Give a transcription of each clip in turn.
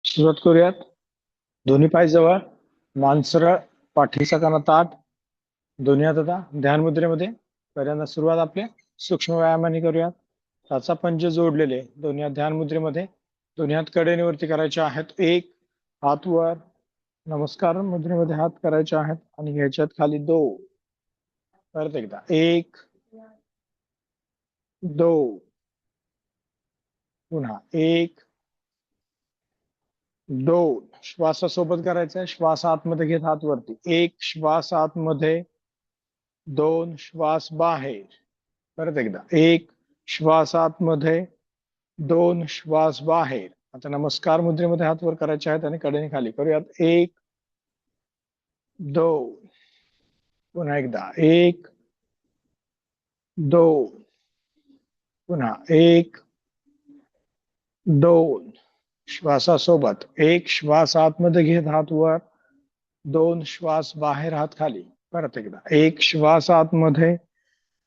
सुरुवात करूयात. दोन्ही पाय जवळ, मान सरळ, पाठीचा कणा ताठ, दोन्ही हात आता ध्यान मुद्रेमध्ये. पहिल्यांदा सुरुवात आपल्या सूक्ष्म व्यायामाने करूयात. त्याचा पंज जोडलेले दोन्ही हात ध्यान मुद्रेमध्ये. दोन्ही हात कडेवरती करायचे आहेत. एक हात वर नमस्कार मुद्रेमध्ये हात करायचे आहेत आणि घ्यायच्यात खाली दोन. परत एकदा एक, दोन, पुन्हा एक, दोन. श्वासासोबत करायचंय. श्वास आतमध्ये घेत हात वरती. एक श्वास आतमध्ये, दोन श्वास बाहेर. परत एकदा एक श्वास आतमध्ये, दोन श्वास बाहेर. आता नमस्कार मुद्रेमध्ये हात वर करायचे आहेत आणि कडेने खाली करूयात. एक, दोन, पुन्हा एकदा एक, दोन, पुन्हा एक, दोन. श्वासासोबत एक श्वास आतमध्ये घेत हात वर, दोन श्वास बाहेर हात खाली. परत एकदा एक श्वास आतमध्ये,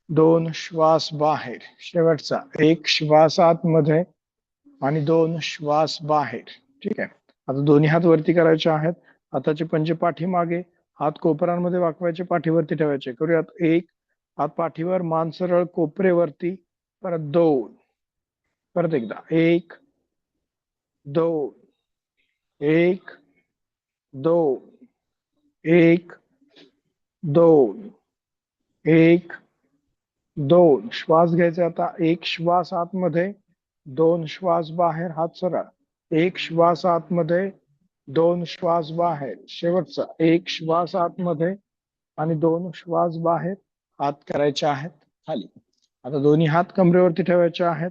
दोन श्वास बाहेर. शेवटचा एक श्वास आतमध्ये आणि दोन श्वास बाहेर. ठीक आहे. आता दोन्ही हात वरती करायचे आहेत. हाताचे पंजे पाठीमागे, हात कोपरांमध्ये वाकवायचे, पाठीवरती ठेवायचे. करूयात. एक हात पाठीवर, मान सरळ, कोपरेवरती. परत दोन. परत एकदा एक, दोन, एक, दोन, एक, दोन, एक, दोन. श्वास घ्यायचा आता. एक श्वास आतमध्ये, दोन श्वास बाहेर, हात सरळ. एक श्वास आतमध्ये, दोन श्वास बाहेर. शेवटचा एक श्वास आतमध्ये आणि दोन श्वास बाहेर. हात करायचे आहेत खाली. आता दोन्ही हात कमरेवरती ठेवायचे आहेत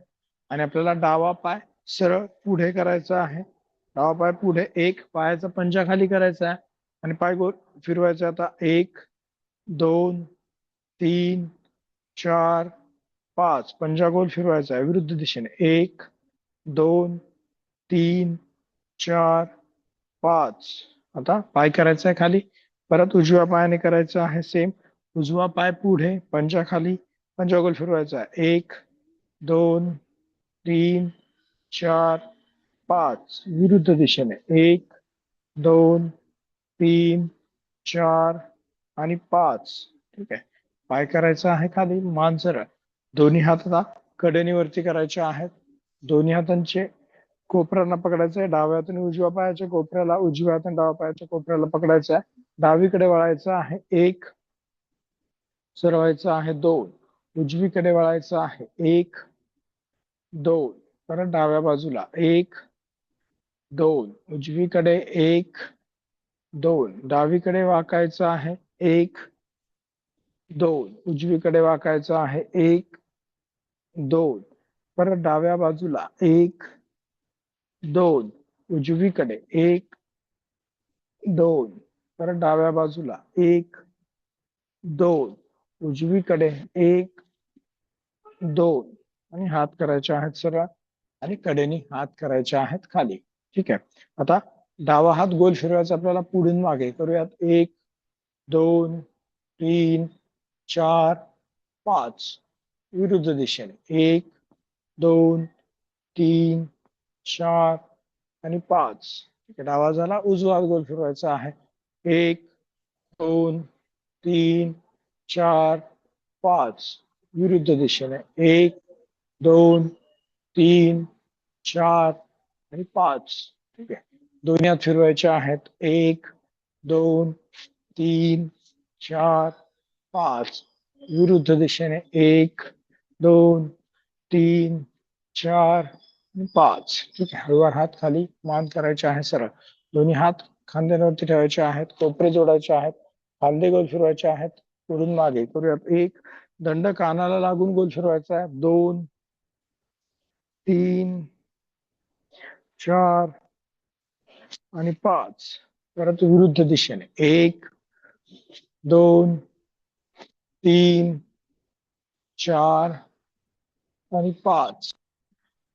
आणि आपल्याला डावा पाय सरळ पुढे करायचा आहे. डावा पाय पुढे. एक पायाचा पंजा खाली करायचा आहे आणि पाय गोल फिरवायचा. आता एक, दोन, तीन, चार, पाच. पंजा गोल फिरवायचा आहे विरुद्ध दिशेने. एक, दोन, तीन, चार, पाच. आता पाय करायचा आहे खाली. परत उजव्या पायाने करायचं आहे सेम. उजवा पाय पुढे, पंजा खाली, पंजा गोल फिरवायचा आहे. एक, दोन, तीन, चार, पाच. विरुद्ध दिशेने. एक, दोन, तीन, चार आणि पाच. ठीक आहे. पाय करायचा आहे खाली, मान सरळ. दोन्ही हात आता कडेनीवरती करायचे आहेत. दोन्ही हातांचे कोपऱ्यांना पकडायचं आहे. डाव्या हाताने उजव्या पायाच्या कोपऱ्याला, उजव्या हाताने डाव्या पायाच्या कोपऱ्याला पकडायचं आहे. डावीकडे वळायचं आहे. एक, सरवायचं आहे. दोन, उजवीकडे वळायचं आहे. एक, दोन. परत डाव्या बाजूला. एक, दोन, उजवीकडे. एक, दोन, डावीकडे वाकायचं आहे. एक, दोन, उजवीकडे वाकायचं आहे. एक, दोन. परत डाव्या बाजूला. एक, दोन, उजवीकडे. एक, दोन. परत डाव्या बाजूला. एक, दोन, उजवीकडे. एक, दोन. आणि हात करायचे आहेत सरळ आणि कडेने हात करायचे आहेत खाली. ठीक आहे. आता डावा हात गोल फिरवायचा आपल्याला पुढून मागे. करूयात. एक, दोन, तीन, चार, पाच. विरुद्ध दिशेने. एक, दोन, तीन, चार आणि पाच. ठीक आहे. डावा झाला. उजवा हात गोल फिरवायचा आहे. एक, दोन, तीन, चार, पाच. विरुद्ध दिशेने. एक, दोन, तीन, चार आणि पाच. ठीक आहे. दोन्ही हात फिरवायचे आहेत. एक, दोन, तीन, चार, पाच. विरुद्ध दिशेने. एक, दोन, तीन, चार आणि पाच. ठीक आहे. हळूवार हात खाली, मान करायचे आहे सरळ. दोन्ही हात खांद्यांवरती ठेवायचे आहेत. कोपरे जोडायचे आहेत. खांदे गोल फिरवायचे आहेत. पुढून मागे. करूयात. एक, दंड कानाला लागून गोल फिरवायचा आहे. दोन, तीन, चार आणि पाच. परत विरुद्ध दिशेने. एक, दोन, तीन, चार आणि पाच.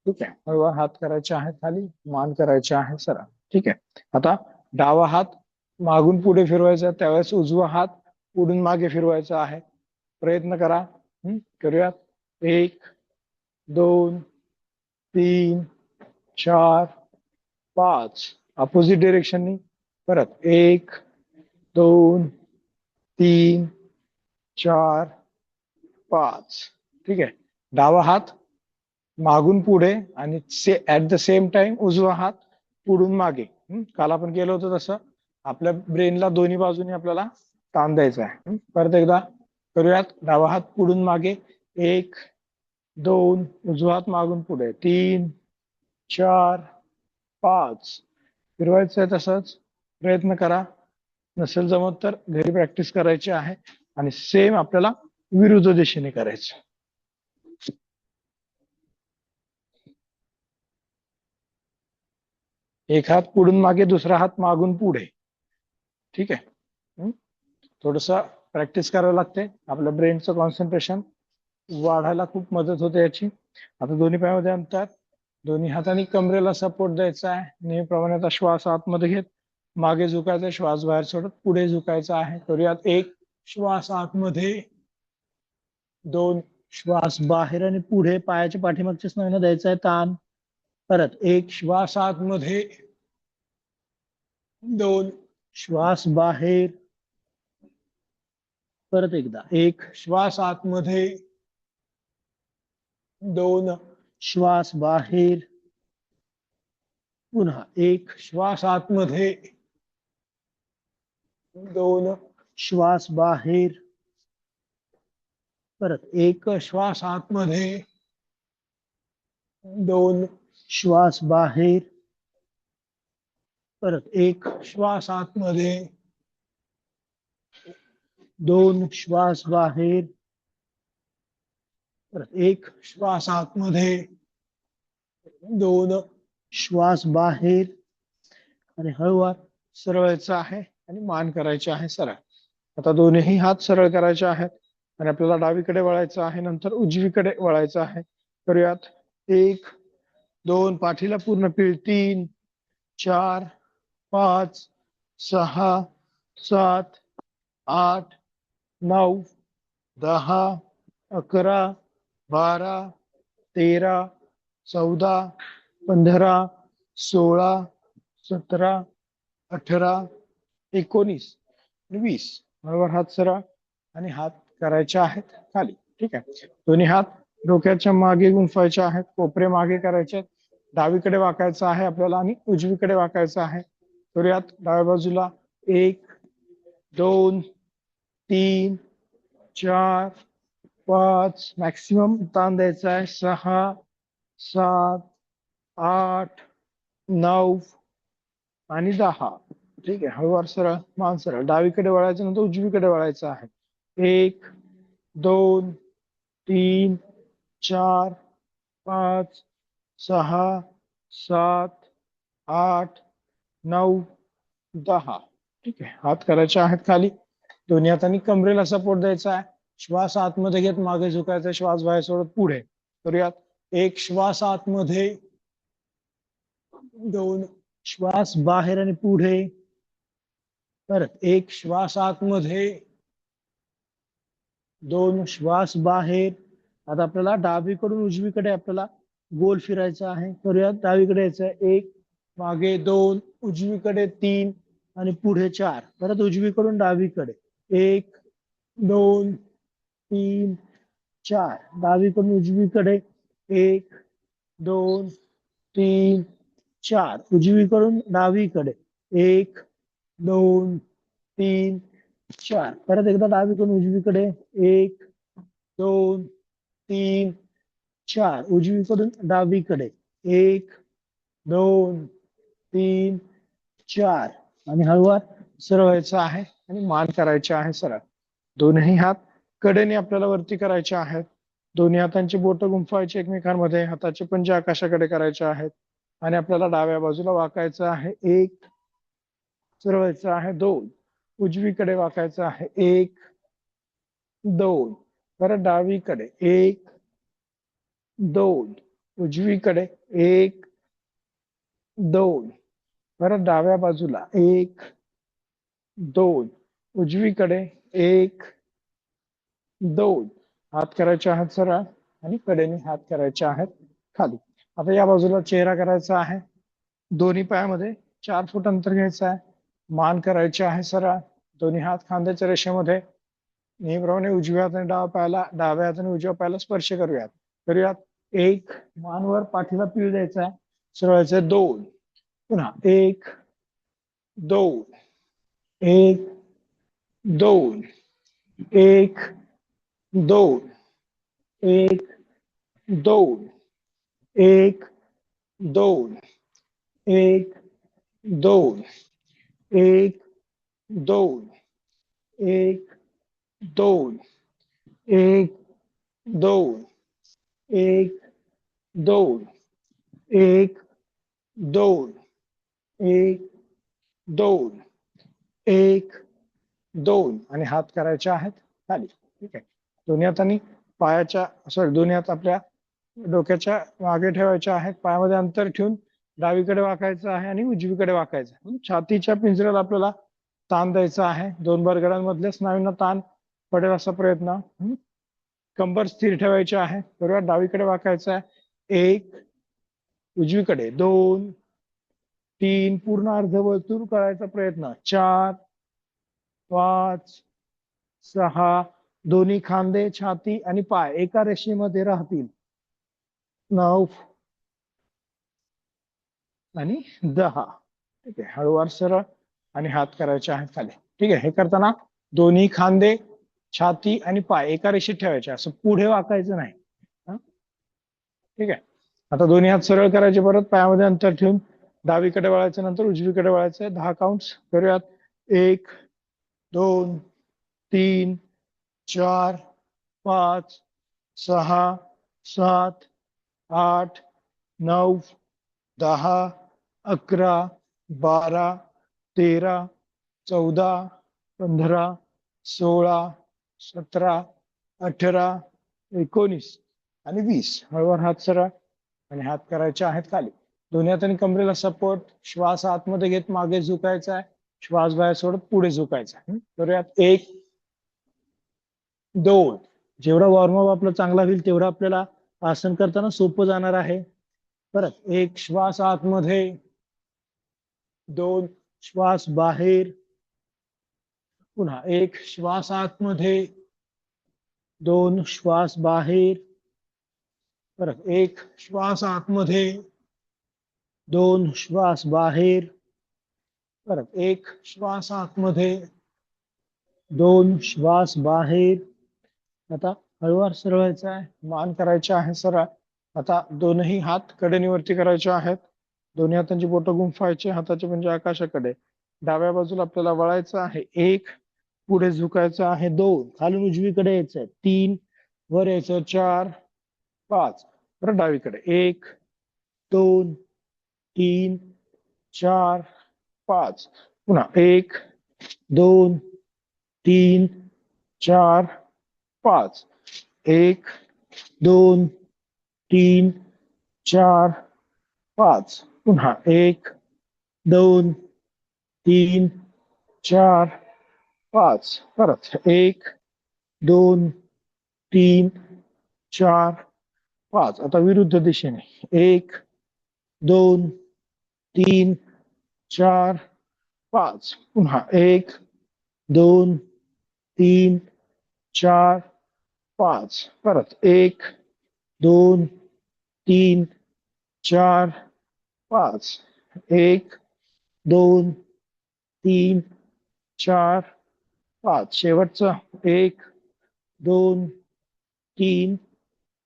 ठीक आहे. हळूवार हात करायचे आहेत खाली, मान करायचे आहे सरळ. ठीक आहे. आता डावा हात मागून पुढे फिरवायचा, त्यावेळेस उजवा हात पुढून मागे फिरवायचा आहे. प्रयत्न करा. करूयात. एक, दोन, तीन, चार, 5 अपोजिट डिरेक्शननी परत 1 2 3 4 5. ठीक आहे. डावा हात मागून पुढे आणि ऍट द सेम टाइम उजवा हात पुढून मागे. काल आपण केलं होतं तसं आपल्या ब्रेनला दोन्ही बाजूने आपल्याला ताण द्यायचा आहे. परत एकदा करूयात. डावा हात पुढून मागे 1 2 उजवा हात मागून पुढे 3 4 5 फिरवायचं आहे. तसंच प्रयत्न करा. नसेल जमत तर घरी प्रॅक्टिस करायची आहे आणि सेम आपल्याला विरुद्ध दिशेने करायचं. एक हात पुढून मागे दुसरा हात मागून पुढे. ठीक आहे. थोडस प्रॅक्टिस करावं लागते. आपल्या ब्रेनचं कॉन्सन्ट्रेशन वाढायला खूप मदत होते याची. आता दोन्ही पायामध्ये अंतर, दोन्ही हातांनी कमरेला सपोर्ट द्यायचा आहे. नेहमीप्रमाणे आता श्वास आतमध्ये घेत मागे झुकायचा, श्वास बाहेर सोडत पुढे झुकायचा आहे. करूयात. 1 श्वास आतमध्ये, 2 श्वास बाहेर आणि पुढे पायाच्या पाठीमागच्या स्नायूंना द्यायचा आहे ताण. परत 1 श्वास आतमध्ये, 2 श्वास बाहेर. परत एकदा 1 श्वास आतमध्ये, 2 श्वास बाहेर. पुन्हा 1 श्वास आतमध्ये, 2 श्वास बाहेर. परत 1 श्वास आतमध्ये, 2 श्वास बाहेर. परत 1 श्वास आतमध्ये, 2 श्वास बाहेर. परत 1 श्वास आतमध्ये, 2 श्वास बाहेर. आणि हळूवार सरळायचं आहे आणि मान करायचे आहे सरळ. आता दोन्ही हात सरळ करायचे आहेत आणि आपल्याला डावीकडे वळायचं आहे, नंतर उजवीकडे वळायचं आहे. करूयात. 1 2 पाठीला पूर्ण पीळ, 3 4 5 6 7 8 9 10 11 12 13 14 15 16 17 18 19 20. बरोबर. हात सरळ आणि हात करायचे आहेत खाली. ठीक आहे. दोन्ही हात डोक्याच्या मागे गुंफायचे आहेत, कोपरे मागे करायचे आहेत. डावीकडे वाकायचं आहे आपल्याला आणि उजवीकडे वाकायचं आहे. करूयात. डाव्या बाजूला 1 2 3 4 5 मॅक्सिमम ताण द्यायचा आहे. 6 7 8 9 आणि 10. ठीक आहे. हळूवार सरळ, मान सरळ. डावीकडे वळायचं, नंतर उजवीकडे वळायचं आहे. 1 2 3 4 5 6 7 8 9 10. ठीक आहे. हात करायचे आहेत खाली. दोन्ही हातांनी कमरेला सपोर्ट द्यायचा आहे. श्वास आतमध्ये घेत मागे झुकायचा, श्वास बाहेर सोडत पुढे. करूयात. 1 श्वास आतमध्ये, 2 श्वास बाहेर आणि पुढे. परत 1 श्वास आतमध्ये, 2 श्वास बाहेर. आता आपल्याला डावीकडून उजवीकडे आपल्याला गोल फिरायचा आहे. करूयात. डावीकडे यायचं आहे. 1 मागे, 2 उजवीकडे, 3 आणि पुढे 4. परत उजवीकडून डावीकडे 1 2 3 4. डावीकडून उजवीकडे 1 2 3 4. उजवीकडून डावीकडे 1 2 3 4. परत एकदा डावीकडून उजवीकडे 1 2 3 4. उजवीकडून डावीकडे 1 2 3 4. आणि हळूवार सरळायचं आहे आणि मान करायचे आहे सरळ. दोन्ही हात कडेने आपल्याला वरती करायचे आहेत. दोन्ही हातांची बोट गुंफवायची एकमेकांमध्ये. हाताचे पंजे आकाशाकडे करायचे आहेत आणि आपल्याला डाव्या बाजूला वाकायचं आहे. 1 सरळायचं आहे. 2 उजवीकडे वाकायचं आहे. 1 2. परत डावीकडे 1 2 उजवीकडे 1 2. परत डाव्या बाजूला 1 2 उजवीकडे 1 2. हात करायचे आहेत सरळ आणि कडेने हात करायचे आहेत खाली. आता या बाजूला चेहरा करायचा आहे. दोन्ही पायामध्ये 4 फूट अंतर घ्यायचं आहे. मान करायची आहे सरळ. दोन्ही हात खांद्याच्या रेषेमध्ये. नेहमीप्रमाणे उजव्या हाताने डाव्या हाताने उजव्या पायाला स्पर्श करूयात. 1, मानवर पाठीला पीळ द्यायचा आहे. सरळायचे 2, पुन्हा 1, 2, 1, 2, 1, 2, 1, 2, 1, 2, 1, 2, 1, 2, 1, 2, 1, 2, 1, 2, 1, 2, 1, 2, 1, 2 आणि हात करायचे आहेत खाली. ठीक आहे. दोन्ही हातांनी दोन्ही हात आपल्या डोक्याच्या मागे ठेवायचे आहेत. पायामध्ये अंतर ठेवून डावीकडे वाकायचं आहे आणि उजवीकडे वाकायचं. छातीच्या पिंजऱ्याला आपल्याला ताण द्यायचा आहे. 2 बरगड्यांमधल्या स्नायूंना ताण पडेल असा प्रयत्न. कंबर स्थिर ठेवायची आहे. बरोबर. डावीकडे वाकायचं आहे. 1, उजवीकडे 2, 3, पूर्ण अर्धवर्तुळ करायचा प्रयत्न. 4, 5, 6, दोन्ही खांदे, छाती आणि पाय एका रेषेमध्ये राहतील. 9 आणि 10. ठीक आहे. हळूवार सरळ आणि हात करायचे आहेत खाली. ठीक आहे. हे करताना दोन्ही खांदे, छाती आणि पाय एका रेषेत ठेवायचे. असं पुढे वाकायचं नाही. ठीक आहे. आता दोन्ही हात सरळ करायचे. परत पायामध्ये अंतर ठेवून डावीकडे वळायचं, नंतर उजवीकडे वळायचं. 10 काउंट्स करूयात. 1, 2, 3, 4, 5, 6, 7, 8, 9, 10, 11, 12, 13, 14, 15, 16, 17, 18, 19 आणि 20. हळूवार हात सरळ आणि हात करायचे आहेत खाली. दोन्ही हातांनी कमरेला सपोर्ट. श्वास आतमध्ये घेत मागे झुकायचा आहे. श्वास बाहेर सोडत पुढे झुकायचा. करूयात. 1, 2. जेवढा वॉर्मअप आपला चांगला होईल तेवढा आपल्याला आसन करताना सोपं जाणार आहे. परत 1 श्वास आतमध्ये, 2 श्वास बाहेर, पुन्हा 1 श्वास आतमध्ये, 2 श्वास बाहेर, परत 1 श्वास आतमध्ये, 2 श्वास बाहेर, परत 1 श्वास आतमध्ये, 2 श्वास बाहेर. आता हळूवार सरळायचं आहे. मान करायचे आहे सरळ. आता दोनही हात कडेनीवरती करायचे आहेत. दोन्ही हातांची बोटं गुंफायची. हाताचे म्हणजे आकाशाकडे. डाव्या बाजूला आपल्याला वळायचं आहे. 1, पुढे झुकायचं आहे. 2, खालून उजवीकडे यायचं आहे. 3, वर यायचं. 4, 5, परत डावीकडे. 1, 2, 3, 4, 5, पुन्हा 1, 2, 3, 4, 5, 1, 2, 3, 4, 5, पुन्हा 1, 2, 3, 4, 5, परत 1, 2, 3, 4, 5. आता विरुद्ध दिशेने. 1, 2, 3, 4, 5, पुन्हा 1, 2, 3, 4, 5, परत 1, 2, 3, 4, 5, 1, 2, 3, 4, 5. शेवटचं 1, 2, 3,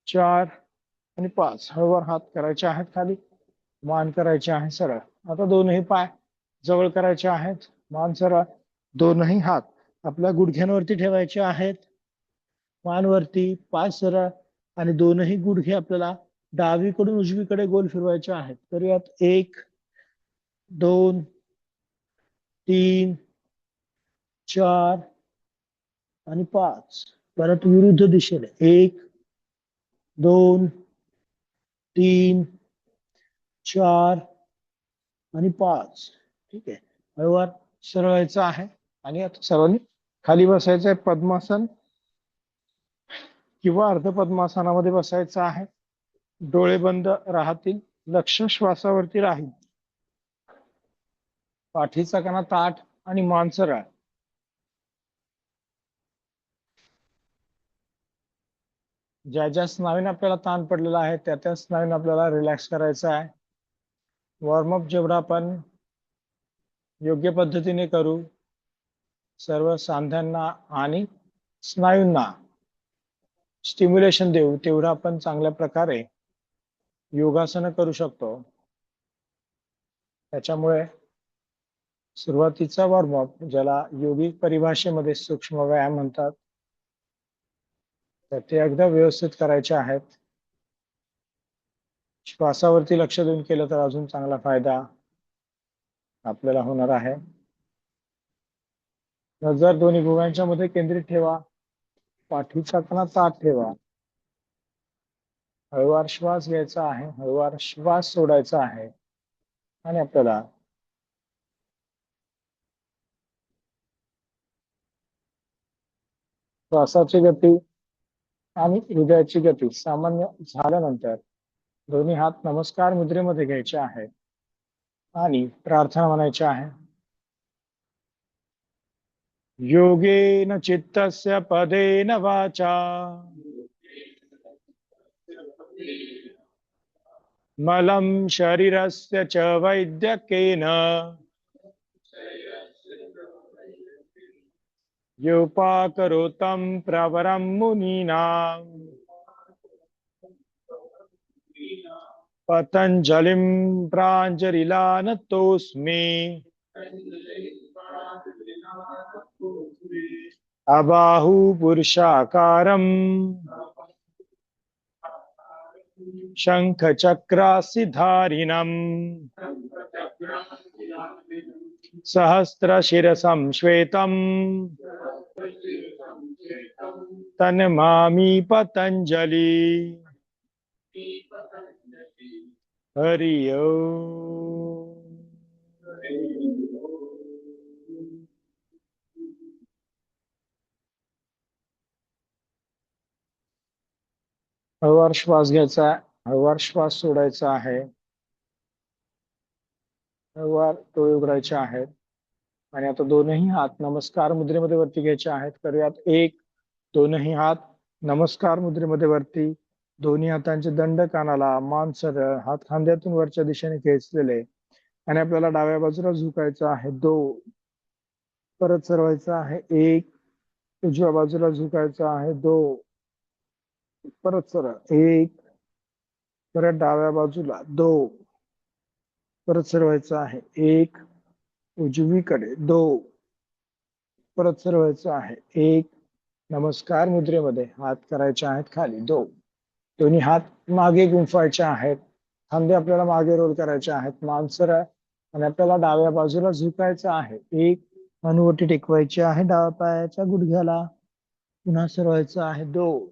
4 आणि 5. हळूवार हात करायचे आहेत खाली. मान करायचे आहे सरळ. आता दोनही पाय जवळ करायचे आहेत. मान सरळ. दोनही हात आपल्या गुडघ्यांवरती ठेवायचे आहेत. मान वरती, पाय सरळ आणि दोनही गुडघे आपल्याला डावीकडून उजवीकडे गोल फिरवायचे आहेत. तर यात 1, 2, 3, 4 आणि 5. परत विरुद्ध दिशेने. 1, 2, 3, 4 आणि 5. ठीक आहे. हळूवार सरळायचं आहे आणि आता सर्वांनी खाली बसायचं आहे. पद्मासन किंवा अर्ध पद्मासनामध्ये बसायचं आहे. डोळे बंद राहतील. लक्ष श्वासावरती राहील. पाठीचा कणा ताठ आणि मान सरळ. ज्या ज्या स्नायूंना आपल्याला ताण पडलेला आहे त्या त्या स्नायूंना आपल्याला रिलॅक्स करायचा आहे. वॉर्मअप जेवढा आपण योग्य पद्धतीने करू, सर्व सांध्यांना आणि स्नायूंना स्टिम्युलेशन देऊ, तेवढं आपण चांगल्या प्रकारे योगासनं करू शकतो. त्याच्यामुळे सुरुवातीचा वॉर्मअप, ज्याला योगिक परिभाषेमध्ये सूक्ष्म व्यायाम म्हणतात, तर ते अगदी व्यवस्थित करायचे आहेत. श्वासावरती लक्ष देऊन केलं तर अजून चांगला फायदा आपल्याला होणार आहे. नजर दोन्ही भुवयांच्या मध्ये केंद्रित ठेवा. पाठीचा कणा ताठ ठेवा. हळूवार श्वास घ्यायचा आहे, हळूवार श्वास सोडायचा आहे. आणि आपल्याला श्वासाची गती आणि हृदयाची गती सामान्य झाल्यानंतर दोन्ही हात नमस्कार मुद्रेमध्ये घ्यायचे आहेत आणि प्रार्थना म्हणायची आहे. योगेन चित्तस्य पदेन वाचा मलं शरीरस्य च वैद्यकेन योपाकरोतं प्रवरं मुनीनां पतञ्जलिं प्राञ्जलिलानतोऽस्मि अबाहु पुरुषाकारं शङ्खचक्रासिधारिणम् सहस्रशिरसं श्वेतं तन्मामि पतञ्जलि. हरि ओम. हळूवार श्वास घ्यायचा आहे, हळूवार श्वास सोडायचा आहे. हळूवार डोळे उघडायचे आहेत आणि आता दोनही हात नमस्कार मुद्रेमध्ये वरती घ्यायचे आहेत. करूयात. एक, दोनही हात नमस्कार मुद्रेमध्ये वरती. दोन्ही हातांचे दंड कानाला, मान सरळ, हात खांद्यातून वरच्या दिशेने खेचलेले. आणि आपल्याला डाव्या बाजूला झुकायचं आहे. 2, परत सरवायचं आहे. 1, उजव्या बाजूला झुकायचं आहे. 2, परत सरळ. 1, परत डाव्या बाजूला. 2, परत सरवायचं आहे. 1, उजवीकडे. 2, परत सरवायचं आहे. 1, नमस्कार मुद्रेमध्ये हात करायचे आहेत खाली. 2, दोन्ही हात मागे गुंफायचे आहेत. खांदे आपल्याला मागे रोल करायचे आहेत. मान सरळ आणि आपल्याला डाव्या बाजूला झुकायचं आहे. 1, हनुवटी टेकवायची आहे डाव्या पायाच्या गुडघ्याला. पुन्हा सरवायचं आहे. 2,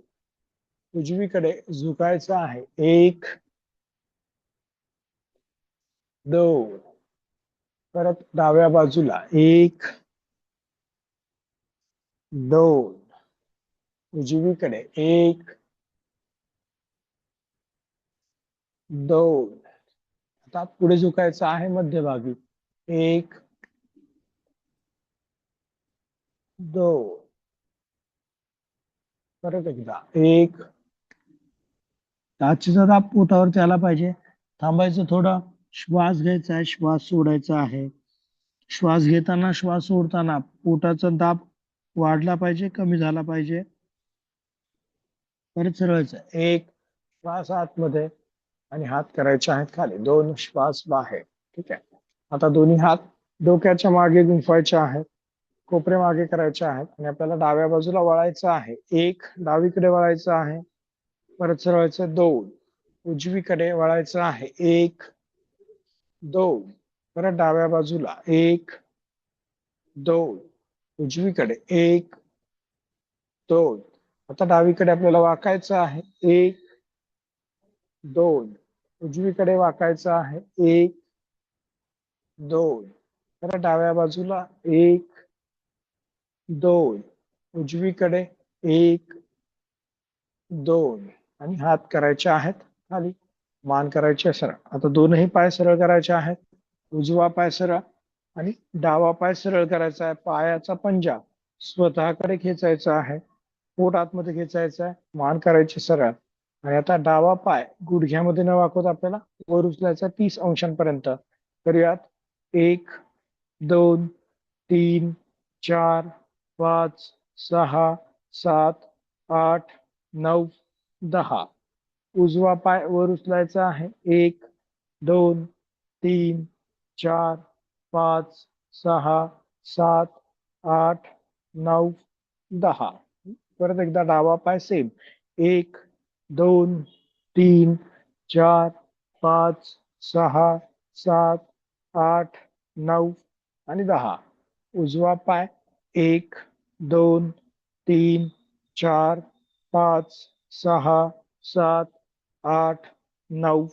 उजवीकडे झुकायचं आहे. 1, 2, परत डाव्या बाजूला. 1, 2, उजवीकडे. 1, 2, आता पुढे झुकायचं आहे मध्यभागी. 1, 2, परत एकदा. 1, टाचीचा दाब पोटावरती आला पाहिजे. थांबायचं थोडं. श्वास घ्यायचा आहे, श्वास सोडायचा आहे. श्वास घेताना, श्वास सोडताना पोटाचा दाब वाढला पाहिजे, कमी झाला पाहिजे. परत सरळायचं. 1, श्वास आतमध्ये आणि हात करायचे आहेत खाली. 2, श्वास बाहेर. ठीक आहे. आता दोन्ही हात डोक्याच्या मागे गुंफवायचे आहेत, कोपरे मागे करायचे आहेत आणि आपल्याला डाव्या बाजूला वळायचं आहे. 1, डावीकडे वळायचं आहे. परत सरळायचं. 2, उजवीकडे वळायचं आहे. 1, 2, परत डाव्या बाजूला. 1, 2, उजवीकडे. 1, 2, आता डावीकडे आपल्याला वाकायचं आहे. 1, 2, उजवीकडे वाकायचं आहे. 1, 2, परत डाव्या बाजूला. 1, 2, उजवीकडे. 1, 2 आणि हात करायचे आहेत खाली. मान करायचे सरळ. आता दोनही पाय सरळ करायचे आहेत. उजवा पाय सरळ आणि डावा पाय सरळ करायचा आहे. पायाचा पंजा स्वतःकडे खेचायचा आहे. पोट आतमध्ये खेचायचा आहे. मान करायची सरळ. आणि आता डावा पाय गुडघ्यामध्ये न वाकवता आपल्याला वर उचलायचा 30 अंशांपर्यंत. करूयात. 1, 2, 3, 4, 5, 6, 7, 8, 9, 10. उजवा पाय वर उचलायचा आहे. 1, 2, 3, 4, 5, 6, 7, 8, 9, 10. परत एकदा डावा पाय सेम. 1, 2, 3, 4, 5, 6, 7, 8, 9 आणि 10. उजवा पाय 1, 2, 3, 4, 5, 6, 7, 8, 9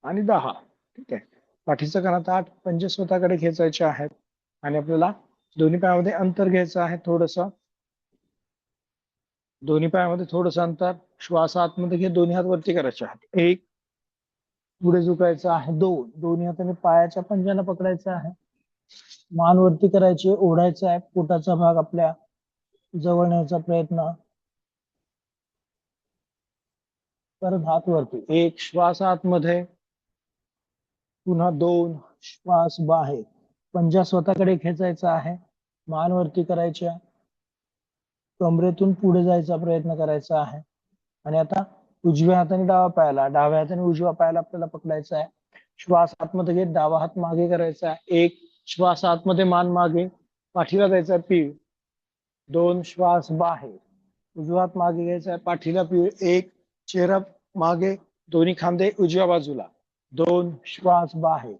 आणि 10. ठीक आहे. पाठीचं कणा 8 पंजे स्वतःकडे खेचायचे आहेत. आणि आपल्याला दोन्ही पायामध्ये अंतर घ्यायचं आहे. दोन्ही पायामध्ये थोडस अंतर. श्वास आतमध्ये घे. दोन्ही हात वरती करायचे आहेत. 1, पुढे झुकायचं आहे. 2, दोन्ही हाताने पायाच्या पंजाला पकडायचं आहे. मान वरती करायची. ओढायचं आहे. पोटाचा भाग आपल्या जवळ न्यायचा प्रयत्न. परत हात वरती. 1 श्वास आतमध्ये. पुन्हा 2 श्वास बाहेर. पंजा स्वतःकडे खेचायचा आहे. मान वरती करायच्या. कमरेतून पुढे जायचा प्रयत्न करायचा आहे. आणि आता उजव्या हाताने डाव्या हाताने उजव्या पायाला आपल्याला पकडायचा आहे. श्वास आतमध्ये घेत डावा हात मागे करायचा आहे. 1 श्वास आतमध्ये, मान मागे, पाठीला जायचा पीळ. 2 श्वास बाहेर. उजवा हात मागे घ्यायचा आहे. पाठीला पीळ. 1 चेहरा मागे, दोन्ही खांदे उजव्या बाजूला. 2 श्वास बाहेर.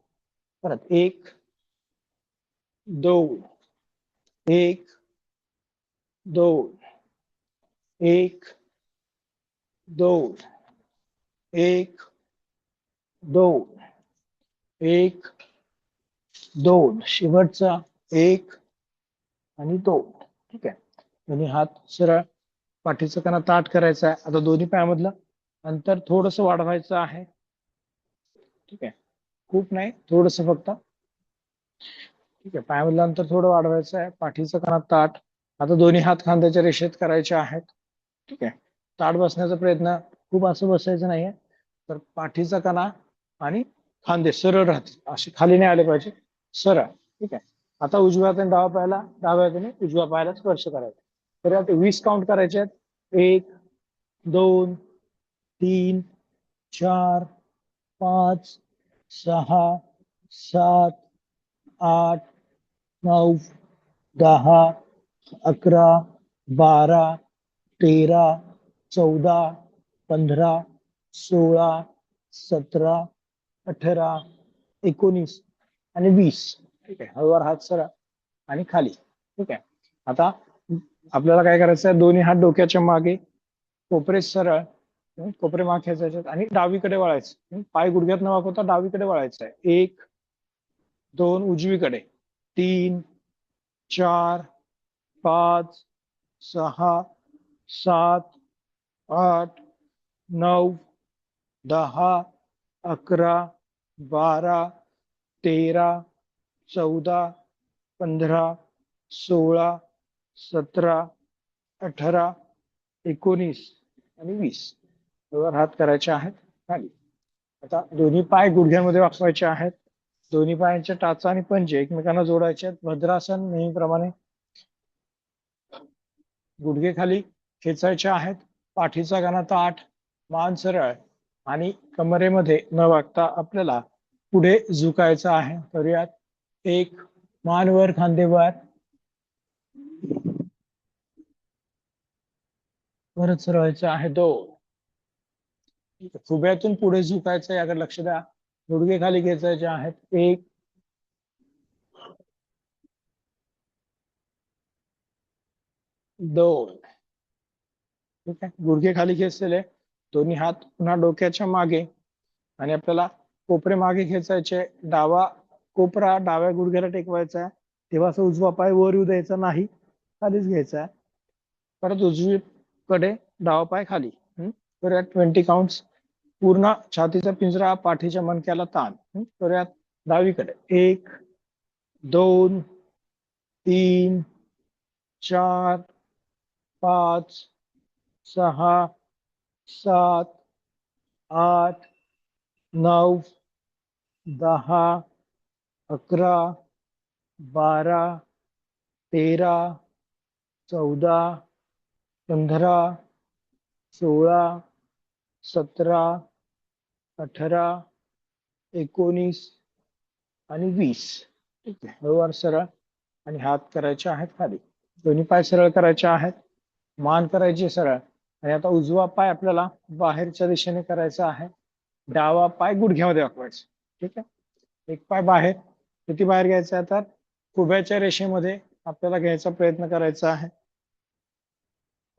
परत 1, 2, 1, 2, 1, 2, 1, 2, 1, 2. शेवटचा 1 आणि 2. ठीक आहे. दोन्ही हात सरळ. पाठीचं कणा ताठ करायचं आहे. आता दोन्ही पायामधलं अंतर थोडस वाढवायचं आहे. ठीक आहे. खूप नाही, थोडस फक्त. ठीक आहे. पायामधलं अंतर थोडं वाढवायचं आहे. पाठीचं कणा ताठ. आता दोन्ही हात खांद्याच्या रेषेत करायचे आहेत. ठीक आहे. ताठ बसण्याचा प्रयत्न. खूप असं बसायचं नाहीये. तर पाठीचा कणा आणि खांदे सरळ राहतील. असे खाली नाही आले पाहिजे. सरळ. ठीक आहे. आता उजव्या हाताने डाव्या हाताने उजव्या पायाला स्पर्श करायचा. तर आता 20 काउंट करायचे आहेत. 1, 2, 3, 4, 5, 6, 7, 8, 9, 10, 11, 12, 13, 14, 15, 16, 17, 18, 19 आणि 20. ठीक आहे. हळूवार हात सरळ आणि खाली. ठीक आहे. आता आपल्याला काय करायचं आहे. दोन्ही हात डोक्याच्या मागे, कोपरे सरळ, कोपरे मागे खेचायचे आणि डावीकडे वळायचं. पाय गुडघ्यात न वाकवता डावीकडे वळायचं आहे. 1, 2 उजवीकडे. 3, 4, 5, 6, 7, 8, 9, 10, 11, 12, 13, 14, 15, 16, 17, 18, 19 आणि 20. वर हात करायचे आहेत खाली. आता दोन्ही पाय गुडघ्यामध्ये वाकवायचे आहेत. दोन्ही पायांच्या टाचा आणि पंजे एकमेकांना जोडायचे आहेत. भद्रासन नेहमीप्रमाणे. गुडघे खाली खेचायचे आहेत. पाठीचा कणा ताठ, मान सरळ आणि कमरेमध्ये न वाकता आपल्याला पुढे झुकायचं आहे. करूयात. 1 मान वर, खांदे वर. परत सरळायचं आहे. 2 खुब्यातून पुढे झुकायचं, याकडे लक्ष द्या. गुडघे खाली खेचायचे आहेत. 1, 2. ठीक आहे. गुडघे खाली खेचलेले. दोन्ही हात पुन्हा डोक्याच्या मागे आणि आपल्याला कोपरे मागे खेचायचे. डावा कोपरा डाव्या गुडघ्याला टेकवायचा आहे. तेव्हा असं उजवा पाय वर येऊ द्यायचा नाही, खालीच घ्यायचा आहे. परत उजवीकडे डावा पाय खाली. करूयात 20 काउंट्स. पूर्ण छातीचा पिंजरा, पाठीच्या मणक्याला ताण. करूयात. डावीकडे. 1, 2 3 4 5 6 7 8 9 10 11 12 13 14 15 16 17 18 19 आणि 20. ठीक आहे, हळूवार सरळ आणि हात करायचे आहेत खाली. दोन्ही पाय सरळ करायचे आहेत, मान करायची सरळ. आणि आता उजवा पाय आपल्याला बाहेरच्या दिशेने करायचा आहे, डावा पाय गुडघ्यामध्ये वाकवायचा. ठीक आहे, एक पाय बाहेर. किती बाहेर घ्यायचा आहे तर खुब्याच्या रेषेमध्ये आपल्याला घ्यायचा प्रयत्न करायचा आहे.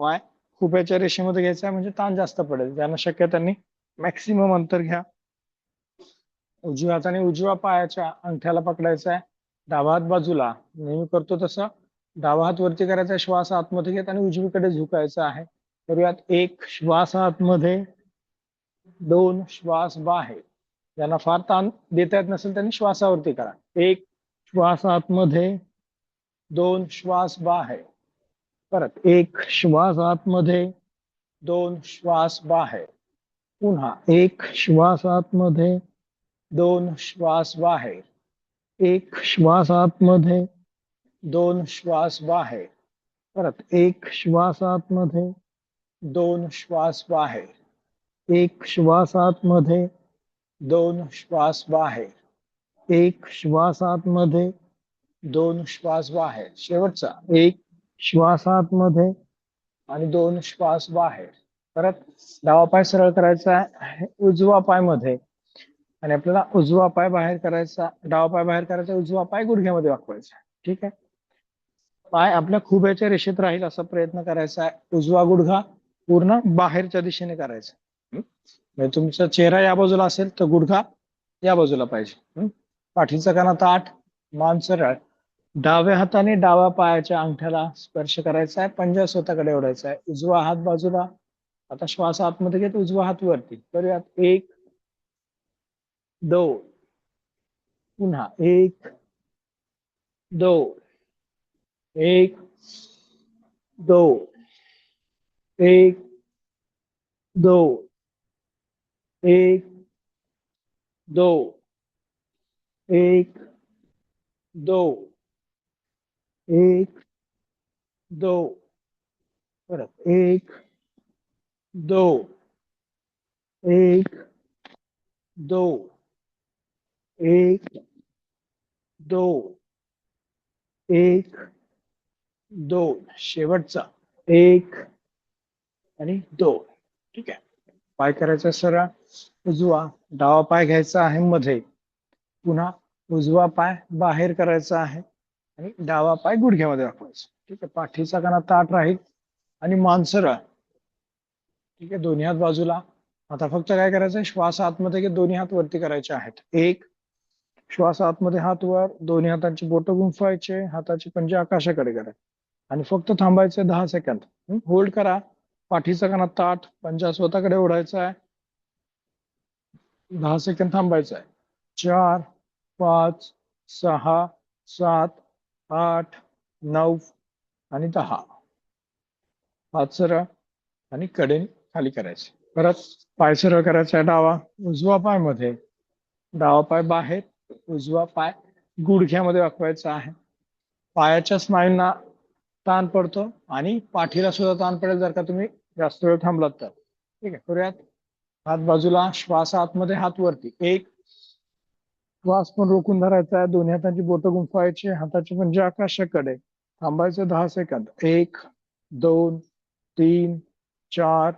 पाय खुब्याच्या रेषेमध्ये घ्यायचा आहे म्हणजे ताण जास्त पडेल. ज्यांना शक्य त्यांनी मॅक्सिमम अंतर घ्या. उजव्या हाताने उजव्या पायाच्या अंगठ्याला पकडायचा आहे, डावा हात बाजूला नेहमी करतो तसं डावा हात वरती करायचा, श्वास आतमध्ये घेत आणि उजवीकडे झुकायचा आहे. करूयात. 1 श्वास आतमध्ये, 2 श्वास बाहेर. ज्यांना फार ताण देता येत नसेल त्यांनी श्वासावरती करा. 1 श्वास आतमध्ये, 2 श्वास बाहेर. परत 1 श्वास आतमध्ये, 2 श्वास बाहेर. पुन्हा 1 श्वास आतमध्ये, 2 श्वास बाहेर. 1 श्वास आतमध्ये, 2 श्वास बाहेर. परत 1 श्वास आतमध्ये, 2 श्वास बाहेर. 1 श्वास आतमध्ये, 2 श्वास बाहेर. 1 श्वास आतमध्ये, 2 श्वास बाहेर. शेवटचा 1 श्वास आतमध्ये आणि 2 श्वास बाहेर. परत डावा पाय सरळ करायचा आहे उजवा पाय मध्ये आणि आपल्याला उजवा पाय बाहेर करायचा, डावा पाय बाहेर करायचा, उजवा पाय गुडघ्यामध्ये वाकवायचा. ठीक आहे, पाय आपल्या खुब्याच्या रेषेत राहील असा प्रयत्न करायचा आहे. उजवा गुडघा पूर्ण बाहेरच्या दिशेने करायचा. म्हणजे तुमचा चेहरा या बाजूला असेल तर गुडघा या बाजूला पाहिजे. पाठीचा कणा ताठ, मान सरळ. डाव्या हाताने डाव्या पायाच्या अंगठ्याला स्पर्श करायचा आहे, पंजा स्वतःकडे ओढायचा आहे. उजवा हात बाजूला. आता श्वास आतमध्ये घेत उजवा हात वरती करूयात. 1 2 पुन्हा 1 2 1 2 1 2 1 2 1 2 1 2. परत 1 2 1 2 1 2 1 2. शेवटचा 1 आणि 2. ठीक आहे, पाय करायचा सरळ. उजवा डावा पाय घ्यायचा आहे मध्ये, पुन्हा उजवा पाय बाहेर करायचा आहे आणि डावा पाय गुडघ्यामध्ये वाकवायचा. ठीक आहे, पाठीचा कणा ताठ राहील आणि मान सरळ. ठीक आहे, दोन्ही हात बाजूला. आता फक्त काय करायचं, श्वास आतमध्ये घे, दोन्ही हात वरती करायचे आहेत. 1 श्वास आतमध्ये, हात वर, दोन्ही हातांची बोटं गुंफवायचे, हाताची पंजे आकाशाकडे करा आणि फक्त थांबायचे 10 सेकंद. होल्ड करा. पाठीचा कणा ताठ, पंजा स्वतःकडे ओढायचा आहे, 10 सेकंद थांबायचं आहे. 4 5 6 7 8 9 आणि 10. हात सरळ आणि कडेने खाली करायचे. परत पाय सरळ करायचा आहे डावा. उजवा पाय मध्ये, डावा पाय बाहेर, उजवा पाय गुडघ्यामध्ये वाकवायचा आहे. पायाच्या स्नायूंना ताण पडतो आणि पाठीला सुद्धा ताण पडेल जर का तुम्ही जास्त वेळ थांबलात तर. ठीक आहे, करूयात. हात बाजूला, श्वास आतमध्ये, हात वरती. 1 श्वास पण रोखून धरायचा आहे, दोन्ही हातांची बोटं गुंफवायची, हाताची पंजे आकाशाकडे, थांबायचं 10 सेकंद. 1 2 3 4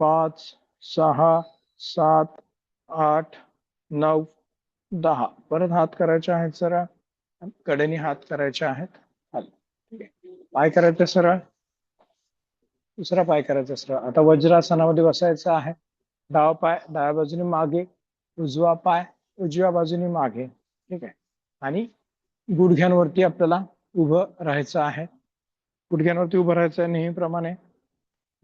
5 6 7 8 9 10. परत हात करायचे आहेत सरळ, कडेने हात करायचे आहेत खाली. ठीक आहे, पाय करायचे सरळ, दुसरा पाय करायचा सरळ. आता वज्रासनामध्ये बसायचं आहे. डावा पाय डाव्या बाजूने मागे, उजवा पाय उजव्या बाजूने मागे. ठीक आहे, आणि गुडघ्यांवरती आपल्याला उभं राहायचं आहे. गुडघ्यांवरती उभं राहायचं आहे नेहमीप्रमाणे.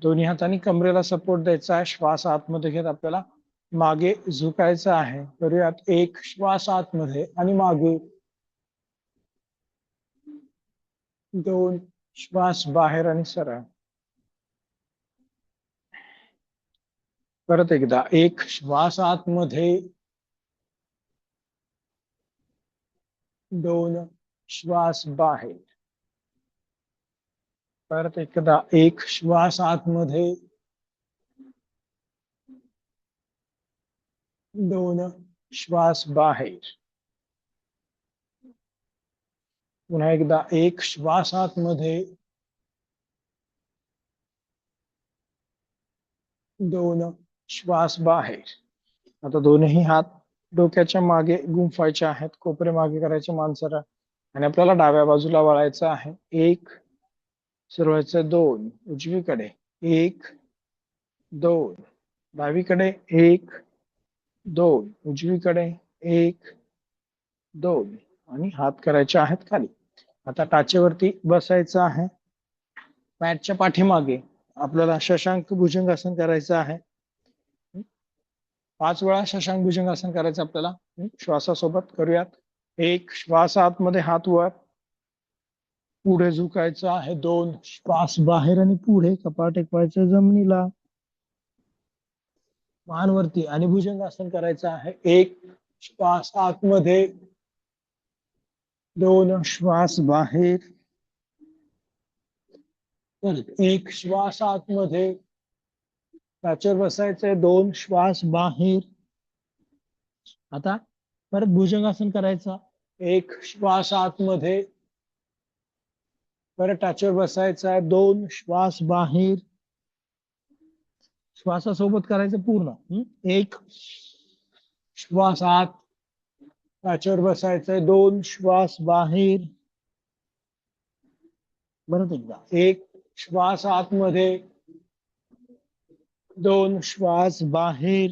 दोन्ही हातांनी कमरेला सपोर्ट द्यायचा आहे. श्वास आतमध्ये घेत आपल्याला मागे झुकायचं आहे. करूयात. 1 श्वास आतमध्ये आणि मागे, दोन श्वास बाहेर आणि सरळ. परत एकदा एक श्वास आतमध्ये, दोन श्वास बाहेर. परत एकदा एक श्वास आतमध्ये, दोन श्वास बाहेर. पुन्हा एकदा एक श्वास आतमध्ये, दोन श्वास बाहेर. आता दोन्ही हात डोक्याच्या मागे गुंफायचे आहेत, कोपरे मागे करायचे मानसरा, आणि आपल्याला डाव्या बाजूला वळायचं आहे. एक सुरुवातीचे दोन उजवीकडे, एक दोन डावीकडे, एक दोन उजवीकडे, एक दोन, आणि हात करायचे आहेत खाली. आता टाचेवरती बसायचं आहे. मॅटच्या पाठीमागे आपल्याला शशांक भुजंगासन करायचं आहे. 5 वेळा शशांक भुजंगासन करायचं आपल्याला. श्वासासोबत करूयात. एक श्वास आतमध्ये, हात वर, पुढे झुकायचं आहे. दोन श्वास बाहेर आणि पुढे, कपाळ टेकवायचं जमिनीला, मान वरती, आणि भुजंगासन करायचं आहे. एक श्वास आतमध्ये, दोन श्वास बाहेर. एक श्वास आतमध्ये, टाचेवर बसायचंय, दोन श्वास बाहेर. आता परत भुजंगासन करायचं. एक श्वास आतमध्ये, परत टाचेवर बसायचं आहे, दोन श्वास बाहेर. श्वासासोबत करायचं पूर्ण. एक श्वास आत, टाचेवर बसायचंय, दोन श्वास बाहेर. परत एकदा एक श्वास आतमध्ये, दोन श्वास बाहेर.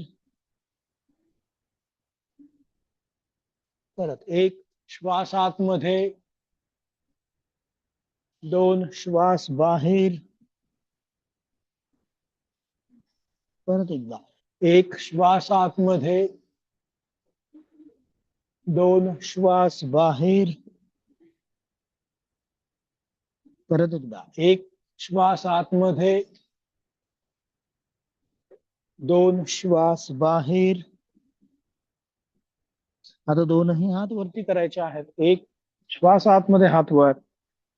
परत एक श्वास आतमध्ये, दोन श्वास बाहेर. परत एकदा एक श्वास आतमध्ये, दोन श्वास बाहेर. परत एकदा एक श्वास आतमध्ये, दोन श्वास बाहेर. आता दोनही हात वरती करायचे आहेत. एक श्वास आतमध्ये, हात वर,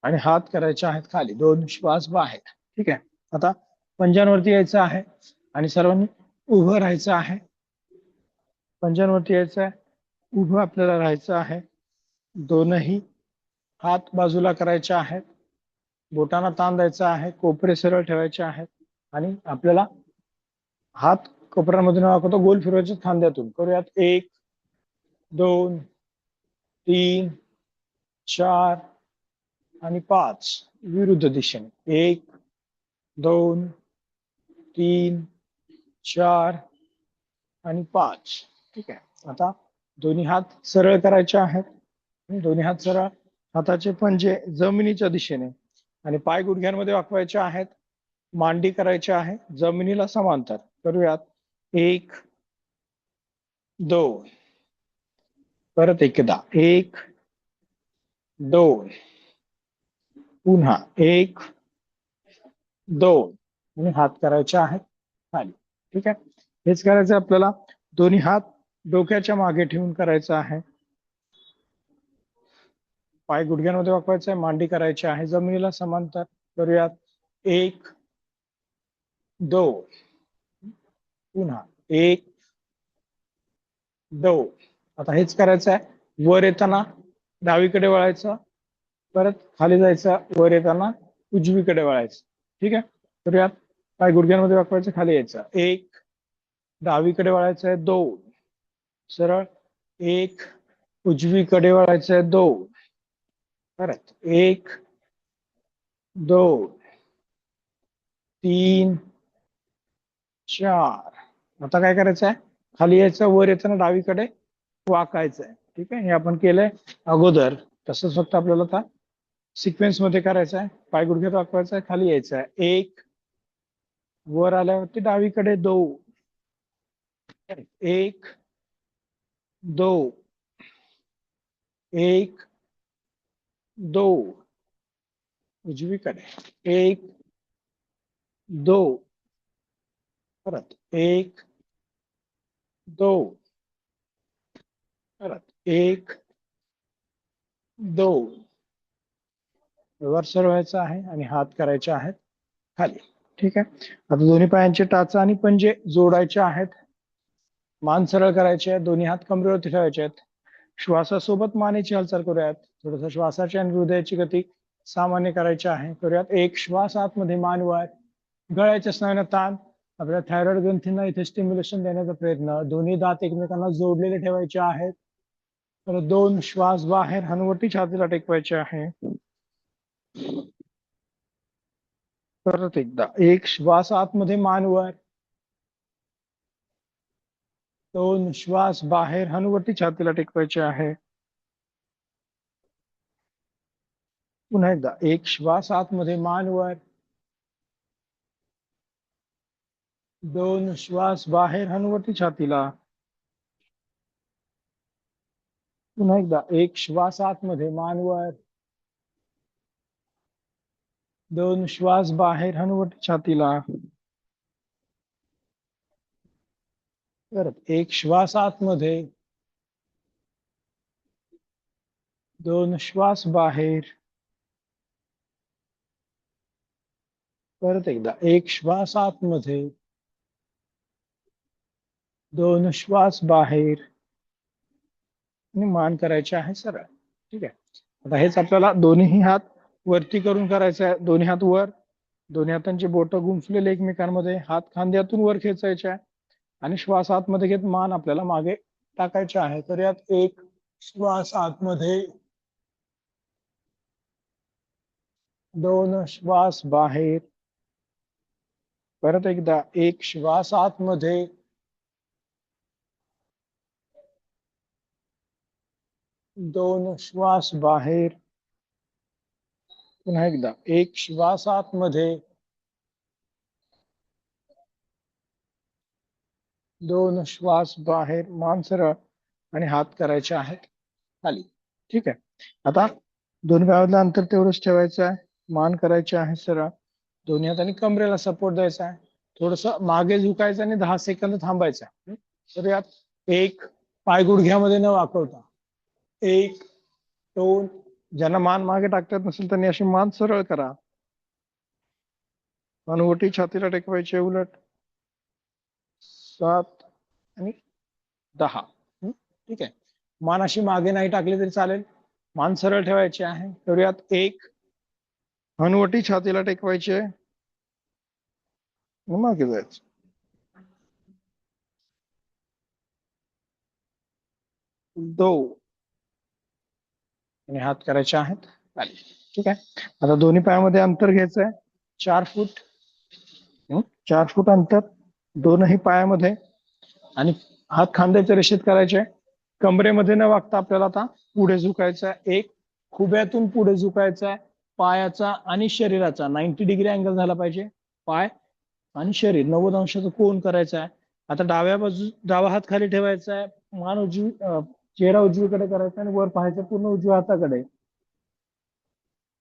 आणि हात करायचे आहेत खाली, दोन श्वास बाहेर. ठीक आहे. आता पंजांवरती यायचं आहे आणि सर्वांनी उभं राहायचं आहे. पंजांवरती यायचं आहे, उभं आपल्याला राहायचं आहे. दोनही हात बाजूला करायचे आहेत, बोटांना ताण द्यायचा आहे, कोपरे सरळ ठेवायचे आहेत, आणि आपल्याला हात कोपऱ्यामधून वाकवतो गोल फिरवायचे खांद्यातून. करूयात. एक दोन तीन चार आणि पाच विरुद्ध दिशेने. एक दोन तीन चार आणि पाच. ठीक आहे. आता दोन्ही हात सरळ करायचे आहेत. दोन्ही हात सरळ, हाताचे पंजे जमिनीच्या दिशेने, आणि पाय गुडघ्यांमध्ये वाकवायचे आहेत. मांडी करायची आहे जमिनीला समांतर. करूयात. एक दोन. परत एकदा. एक दोन. पुन्हा एक दोन, आणि हात करायचे आहेत खाली. ठीक आहे. हेच करायचं आपल्याला. दोन्ही हात डोक्याच्या मागे ठेवून करायचं आहे. पाय गुडघ्यांमध्ये वाकवायचे आहे, मांडी करायची आहे जमिनीला समांतर. करूयात. एक दोन. पुन्हा एक दोन. आता हेच करायचं आहे. वर येताना डावीकडे वळायचं, परत खाली जायचं, वर येताना उजवीकडे वळायचं. ठीक आहे. करूयात. पाय गुडघ्यांमध्ये वाकवायचं, खाली यायचं. एक डावीकडे वळायचं आहे, दोन सरळ. एक उजवीकडे वळायचं आहे, दोन. परत एक दोन तीन चार. आता काय करायचं आहे, खाली यायचं, वर येताना डावीकडे वाकायचं आहे. ठीक आहे. हे आपण केलंय अगोदर, तसंच फक्त आपल्याला आता सिक्वेन्स मध्ये करायचं आहे. पाय गुडघ्यात वाकवायचं आहे, खाली यायचं आहे. एक, वर आल्यावरती डावीकडे दोन. एक दोन. एक दोन. उजवीकडे. 1 2 परत 1 2 परत 1 2 रिव्हर्स व्हायचा आहे आणि हात करायचे आहेत खाली. ठीक आहे. आता दोन्ही पायांचे टाचा आणि पंजे जोडायचे आहेत. मान सरळ करायचे आहे, दोन्ही हात कमरेवरती ठेवायचे आहेत. श्वासासोबत मानेची हालचाल करूयात. थोडस श्वासाची आणि हृदयाची गती सामान्य करायची आहे. करूयात. एक श्वास आतमध्ये मान वर, गळ्याच्या स्नायूंना ताण, आपल्या थायरॉइड ग्रंथींना इथे स्टिम्युलेशन देण्याचा प्रयत्न. दोन्ही दात एकमेकांना जोडलेले ठेवायचे आहेत. तर 2 श्वास बाहेर, हनुवटी छातीला टेकवायचे आहे. परत एकदा. एक श्वास आतमध्ये मान वर, 2 श्वास बाहेर, हनुवटी छातीला टेकवायचे आहे. पुन्हा एकदा. एक श्वास आतमध्ये मान वर, 2 श्वास बाहेर, हनुवटी छातीला. पुन्हा एकदा. एक श्वास आतमध्ये मान वर, 2 श्वास बाहेर, हनुवटी छातीला. परत एक श्वास आतमध्ये, 2 श्वास बाहेर. परत एकदा. एक श्वास आतमध्ये, 2 श्वास बाहेर आणि मान करायचे आहे सरळ. ठीक आहे. आता हेच आपल्याला दोन्ही हात वरती करून करायचं आहे. दोन्ही हात वर, दोन्ही हातांची बोट गुंफलेले एकमेकांमध्ये, हात खांद्यातून वर खेचायचे आहे आणि श्वास आतमध्ये घेत मान आपल्याला मागे टाकायचे आहे. तर यात एक श्वास आतमध्ये, 2 श्वास बाहेर. परत एकदा. एक श्वास आतमध्ये, 2 श्वास बाहेर. पुन्हा एकदा. एक श्वास आतमध्ये, 2 श्वास बाहेर. मान सरळ आणि हात करायचे आहेत खाली. ठीक आहे. आता दोन्ही पायामधलं अंतर तेवढंच ठेवायचं आहे. मान करायचे आहे सरळ. दोन्ही हातांनी कमरेला सपोर्ट द्यायचा आहे. थोडस मागे झुकायचं आणि 10 सेकंद थांबायचं आहे. तर यात एक पाय गुडघ्यामध्ये न वाकवता, 1 2, ज्यांना मान मागे टाकता येत नसेल त्यांनी अशी मान सरळ करा. हनुवटी छातीला टेकवायची उलट. 7 आणि 10. ठीक आहे. मान अशी मागे नाही टाकली तरी चालेल. मान सरळ ठेवायची आहे. करूयात. 1 हनुवटी छातीला टेकवायची आहे, मागे जायचं. 2 आणि हात करायचे आहेत खाली. ठीक आहे. आता दोन्ही पायामध्ये अंतर घ्यायचं आहे 4 फूट. 4 फूट अंतर दोनही पायामध्ये आणि हात खांद्याच्या रेषेत करायचे. कमरेमध्ये न वागता आपल्याला आता पुढे झुकायचं आहे. एक खुब्यातून पुढे झुकायचा आहे. पायाचा आणि शरीराचा 90 डिग्री अँगल झाला पाहिजे. पाय आणि शरीर 90 अंशाचा कोन करायचा आहे. आता डावा हात खाली ठेवायचा आहे. मान चेहरा उजवीकडे करायचा आणि वर पाहायचं पूर्ण उजव्या हाताकडे.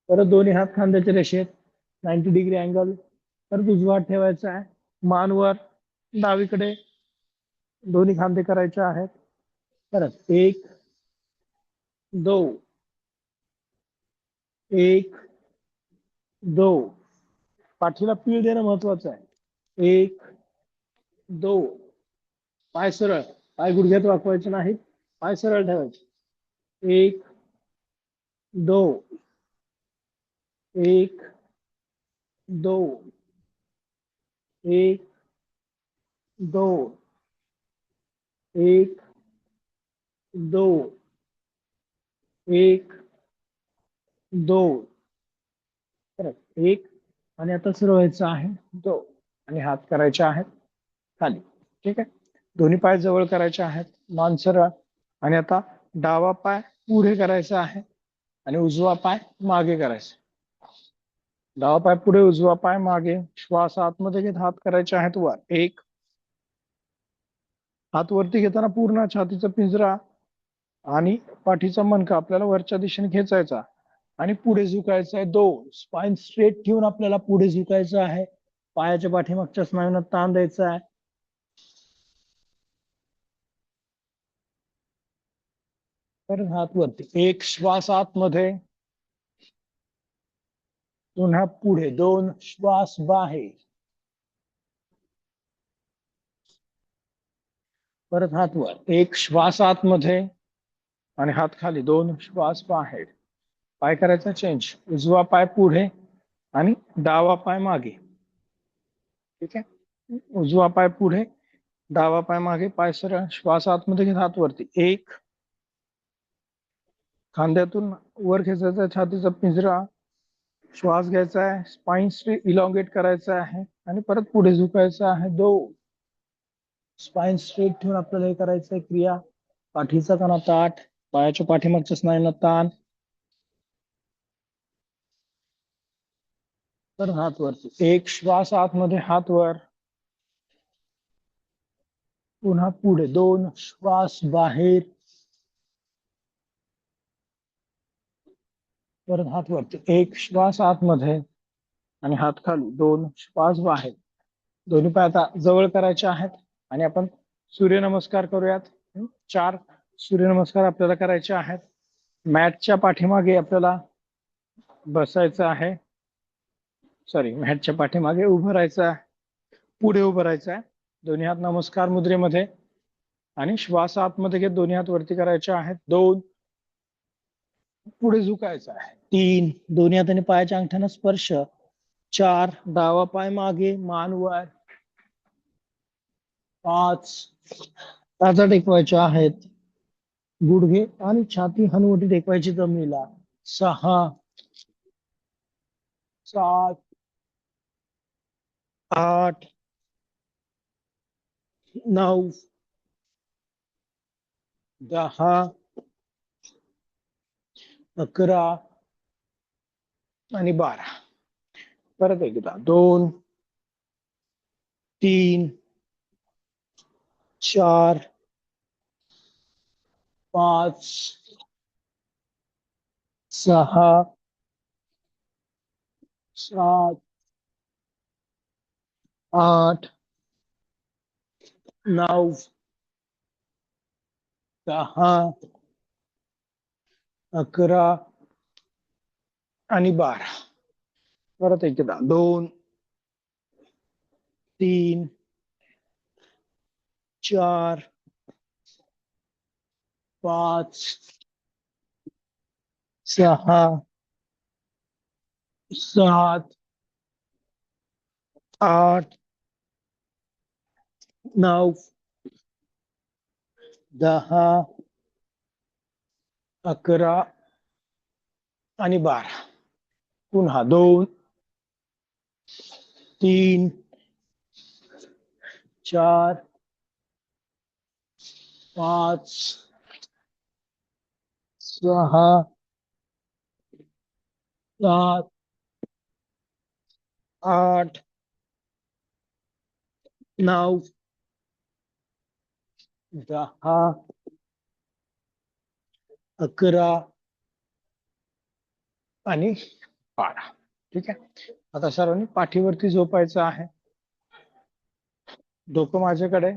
परत दोन्ही हात खांद्याच्या रेषेत 90 डिग्री अँगल. परत उजवा हात ठेवायचा आहे. मान वर डावीकडे, दोन्ही खांदे करायचे आहेत. परत 1 2 1 2. पाठीला पीळ देणं महत्वाचं आहे. 1 2. पाय सरळ, पाय गुडघ्यात वाकवायचे नाहीत, पाय सरळ ठेवायचे. 1 2 1 2 1 2 1 2 1 2. परत 1 आणि आता सुरू व्हायचं आहे 2 आणि हात करायचे आहेत खाली. ठीक आहे. दोन्ही पाय जवळ करायचे आहेत. मान सरळ आणि आता डावा पाय पुढे करायचा आहे आणि उजवा पाय मागे करायचा. डावा पाय पुढे, उजवा पाय मागे. श्वास आतमध्ये घेत हात करायचे आहेत वर. 1 हात वरती घेताना पूर्ण छातीचा पिंजरा आणि पाठीचा मणका आपल्याला वरच्या दिशेने खेचायचा आणि पुढे झुकायचं आहे 2. स्पाइन स्ट्रेट ठेवून आपल्याला पुढे झुकायचं आहे. पायाच्या पाठीमागच्या स्नायूंना ताण द्यायचा आहे. तर हात वरती. एक श्वास आतमध्ये, पुन्हा पुढे. 2 श्वास बाहेर. परत हात वर. एक श्वास आतमध्ये आणि हात खाली. 2 श्वास बाहेर. पाय करायचा चेंज. उजवा पाय पुढे आणि डावा पाय मागे. ठीक आहे. उजवा पाय पुढे, डावा पाय मागे. पाय सरळ. श्वास आतमध्ये घेत हात वरती. 1. खांद्यातून वर खेचायचा छातीचा पिंजरा. श्वास घ्यायचा आहे. स्पाइन इलॉंगेट करायचा आहे आणि परत पुढे झुकायचं आहे. 2. स्पाइन स्ट्रेट ठेवून आपल्याला हे करायचं आहे क्रिया. पाठीचा कणा ताठ, पायाच्या पाठीमागच्या स्नायूंना ताण. तर हात वरती. एक श्वास आतमध्ये, हात वर, पुन्हा पुढे. 2 श्वास बाहेर. परत हात वरती. एक श्वास आतमध्ये आणि हात खाली. 2 श्वास बाहेर. दोन्ही पाय आता जवळ करायचे आहेत आणि आपण सूर्यनमस्कार करूयात. 4 सूर्यनमस्कार आपल्याला करायचे आहेत. मॅटच्या पाठीमागे आपल्याला बसायचं आहे. मॅटच्या पाठीमागे उभं राहायचं आहे. पुढे उभं राहायचं आहे. दोन्ही हात नमस्कार मुद्रेमध्ये आणि श्वास आतमध्ये घेत दोन्ही हात वरती करायचे आहेत. 2 पुढे झुकायचं आहे. 3 दोन्ही हाताने पायाच्या अंगठ्यानं स्पर्श. 4 डावा पाय मागे, मान वर. 5 टाचा टेकवायच्या आहेत. गुडघे आणि छाती हनुवटी टेकवायची जमिनीला. 6 7 8 9 10 11 आणि 12. परत एकदा. 2 3 4 5 6 7 8 9 10 11 आणि 12. परत एकदा. 2 3 4 5 6 7 8 9 10 11 आणि 12. पुन्हा 2 3 4 5 6 7 8 9 10 11 आणि 12. ठीक आहे. आता सर्वांनी पाठीवरती झोपायचं आहे. डोकं माझ्याकडे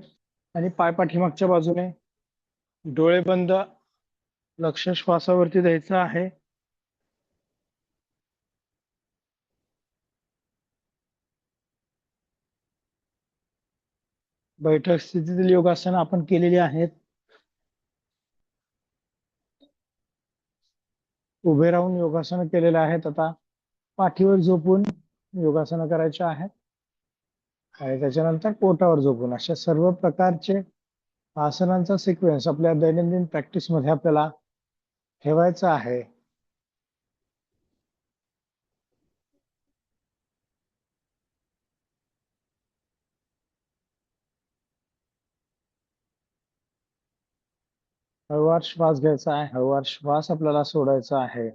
आणि पाय पाठीमागच्या बाजूने. डोळे बंद. लक्ष श्वासावरती द्यायचं आहे. बैठक स्थितीतील योगासनं आपण केलेली आहेत. उभे राहून योगासनं केलेले आहेत. आता पाठीवर झोपून योगासनं करायचे आहेत आणि त्याच्यानंतर पोटावर झोपून. अशा सर्व प्रकारचे आसनांचा सिक्वेन्स आपल्या दैनंदिन प्रॅक्टिस मध्ये आपल्याला ठेवायचा आहे. हळूवार श्वास घ्यायचा आहे. हळूवार श्वास आपल्याला सोडायचा आहे.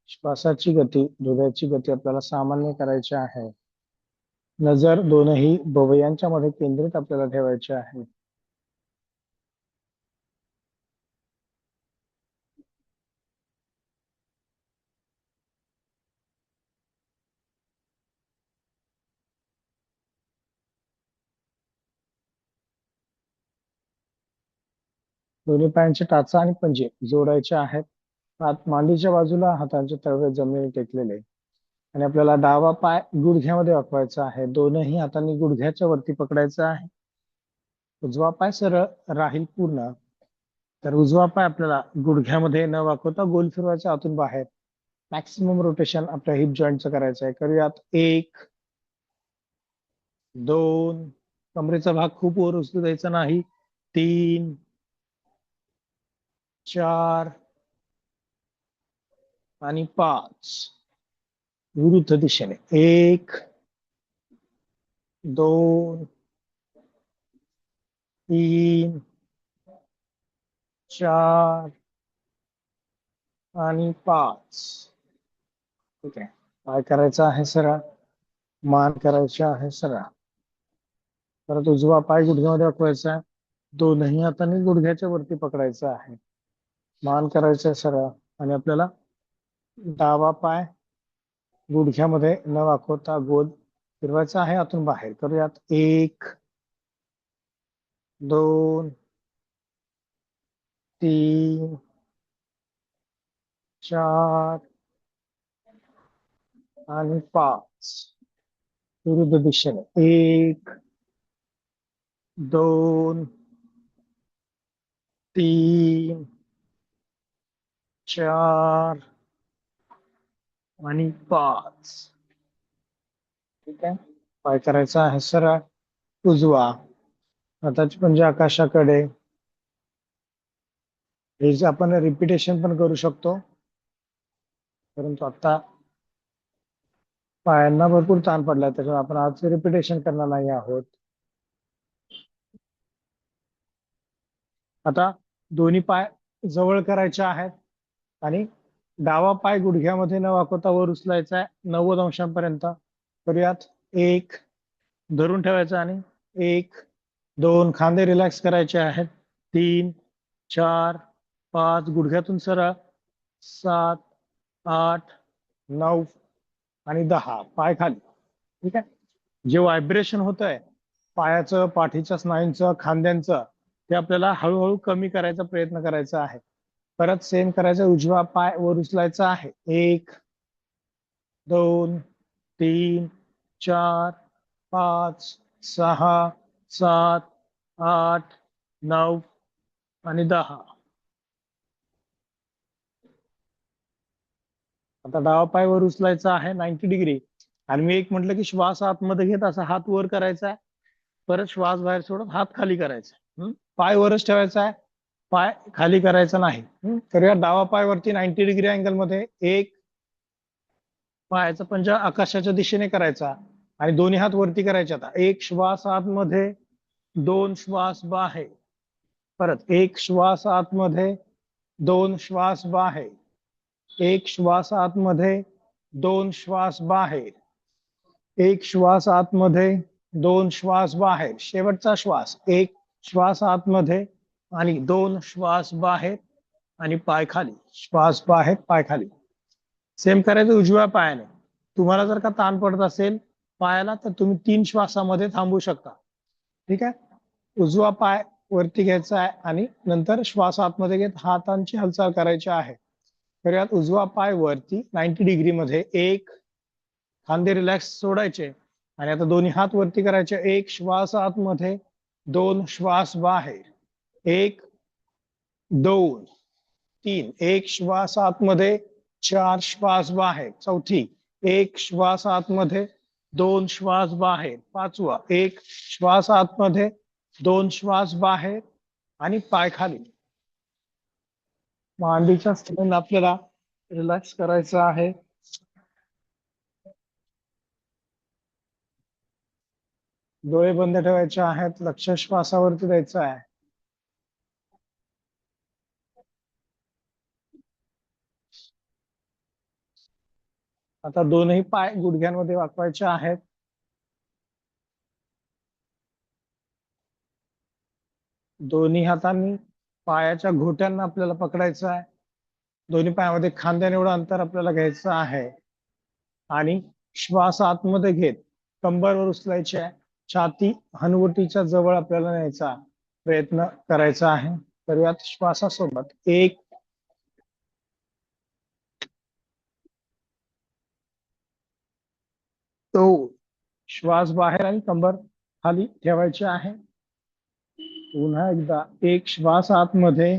श्वासाची गती, हृदयाची गती आपल्याला सामान्य करायची आहे. नजर दोनही भुवयांच्या मध्ये केंद्रित आपल्याला ठेवायचे आहे. दोन्ही पायांचे टाचा आणि पंजे जोडायचे आहेत. हात मांडीच्या बाजूला, हातांचे तळवे जमिनीवर टेकलेले आणि आपल्याला डावा पाय गुडघ्यामध्ये वाकवायचा आहे. दोनही हातांनी गुडघ्याच्या वरती पकडायचा आहे. उजवा पाय सरळ राहील पूर्ण. तर उजवा पाय आपल्याला गुडघ्यामध्ये न वाकवता गोल फिरवायचा आतून बाहेर. मॅक्सिमम रोटेशन आपल्या हिप जॉईंटचं करायचं आहे. करूयात. 1 2, कमरेचा भाग खूप वर उचलू द्यायचा नाही. 3 4 आणि 5. विरुद्ध दिशेने 1 2 3 4 आणि 5. ठीक आहे. पाय करायचा आहे सरळ, मान करायची आहे सरळ. परत उजवा पाय गुडघ्यामध्ये वाकवायचा आहे. दोनही हातांनी गुडघ्याच्या वरती पकडायचा आहे. मान करायचं सरळ आणि आपल्याला डावा पाय गुडघ्यामध्ये न वाकवता गोल फिरवायचा आहे आतून बाहेर. करूयात. 1 2 3 4 आणि 5. विरुद्ध दिशेने 1 2 3 4 आणि 5. ठीक आहे. पाय करायचा आहे सरळ. उजवा, हाताची पंजे आकाशाकडे. हे जे आपण रिपिटेशन पण करू शकतो, परंतु आता पायांना भरपूर ताण पडला, त्याच्यामुळे आपण आज रिपिटेशन करणार नाही आहोत. आता दोन्ही पाय जवळ करायचे आहेत आणि डावा पाय गुडघ्यामध्ये न वाकवता वर उचलायचा आहे 90 अंशांपर्यंत. करूयात. 1 धरून ठेवायचं आणि 1 2 खांदे रिलॅक्स करायचे आहेत. 3 4 5 गुडघ्यातून सरळ. 7 8 9 आणि 10 पाय खाली. ठीक आहे. जे व्हायब्रेशन होत आहे पायाचं, पाठीच्या स्नायूंचं, खांद्यांचं, ते आपल्याला हळूहळू कमी करायचा प्रयत्न करायचा आहे. परत सेम करायचं. उजवा पाय वर उचलायचा आहे. 1 2 3 4 5 6 7 8 9 आणि 10. आता डावा पाय वर उचलायचा आहे 90 डिग्री आणि मी एक म्हटलं की श्वास आतमध्ये घेत असा हात वर करायचा आहे. परत श्वास बाहेर सोडत हात खाली करायचा. पाय वरच ठेवायचा आहे, पाय खाली करायचा नाही. तर या डावा पाय वरती 90 डिग्री अँगल मध्ये एक पायाचा पंजा आकाशाच्या दिशेने करायचा आणि दोन्ही हात वरती करायचे. आता एक श्वास आतमध्ये, 2 श्वास बाहेर. परत एक श्वास आतमध्ये, 2 श्वास बाहेर. एक श्वास आतमध्ये, 2 श्वास बाहेर. एक श्वास आतमध्ये, 2 श्वास बाहेर. शेवटचा श्वास. एक श्वास आतमध्ये आणि 2 श्वास बाहेर आणि पाय खाली. श्वास बाहेर, पाय खाली. सेम करायचं उजव्या पायाने. तुम्हाला जर का ताण पडत असेल पायाला तर तुम्ही 3 श्वासामध्ये थांबू शकता. ठीक आहे. उजवा पाय वरती घ्यायचा आहे आणि नंतर श्वास आतमध्ये घेत हातांची हालचाल करायची आहे. तर यात उजवा पाय वरती 90 डिग्री मध्ये. एक खांदे रिलॅक्स सोडायचे आणि आता दोन्ही हात वरती करायचे. एक श्वास आतमध्ये, 2 श्वास बाहेर. 1 2 3. एक श्वास आतमध्ये, 4 श्वास बाहेर. चौथी. एक श्वास आतमध्ये, 2 श्वास बाहेर. पाचवा. एक श्वास आतमध्ये, 2 श्वास बाहेर आणि पाय खाली. मांडीच्या स्नायूंना आपल्याला रिलॅक्स करायचं आहे. डोळे बंद ठेवायचे आहेत. लक्ष श्वासावरती द्यायचं आहे. आता दोनही पाय गुडघ्यांमध्ये वाकवायचे आहेत. दोन्ही हातांनी पायाच्या घोट्यांना आपल्याला पकडायचं आहे. दोन्ही पायामध्ये खांद्याने एवढं अंतर आपल्याला घ्यायचं आहे आणि श्वास आतमध्ये घेत कंबरवर उचलायची आहे. छाती हनुवटीच्या जवळ आपल्याला न्यायचा प्रयत्न करायचा आहे. करूयात श्वासासोबत. 1, 2, श्वास बाहेर आणि कंबर खाली ठेवायची आहे. पुन्हा एकदा 1 श्वास आतमध्ये,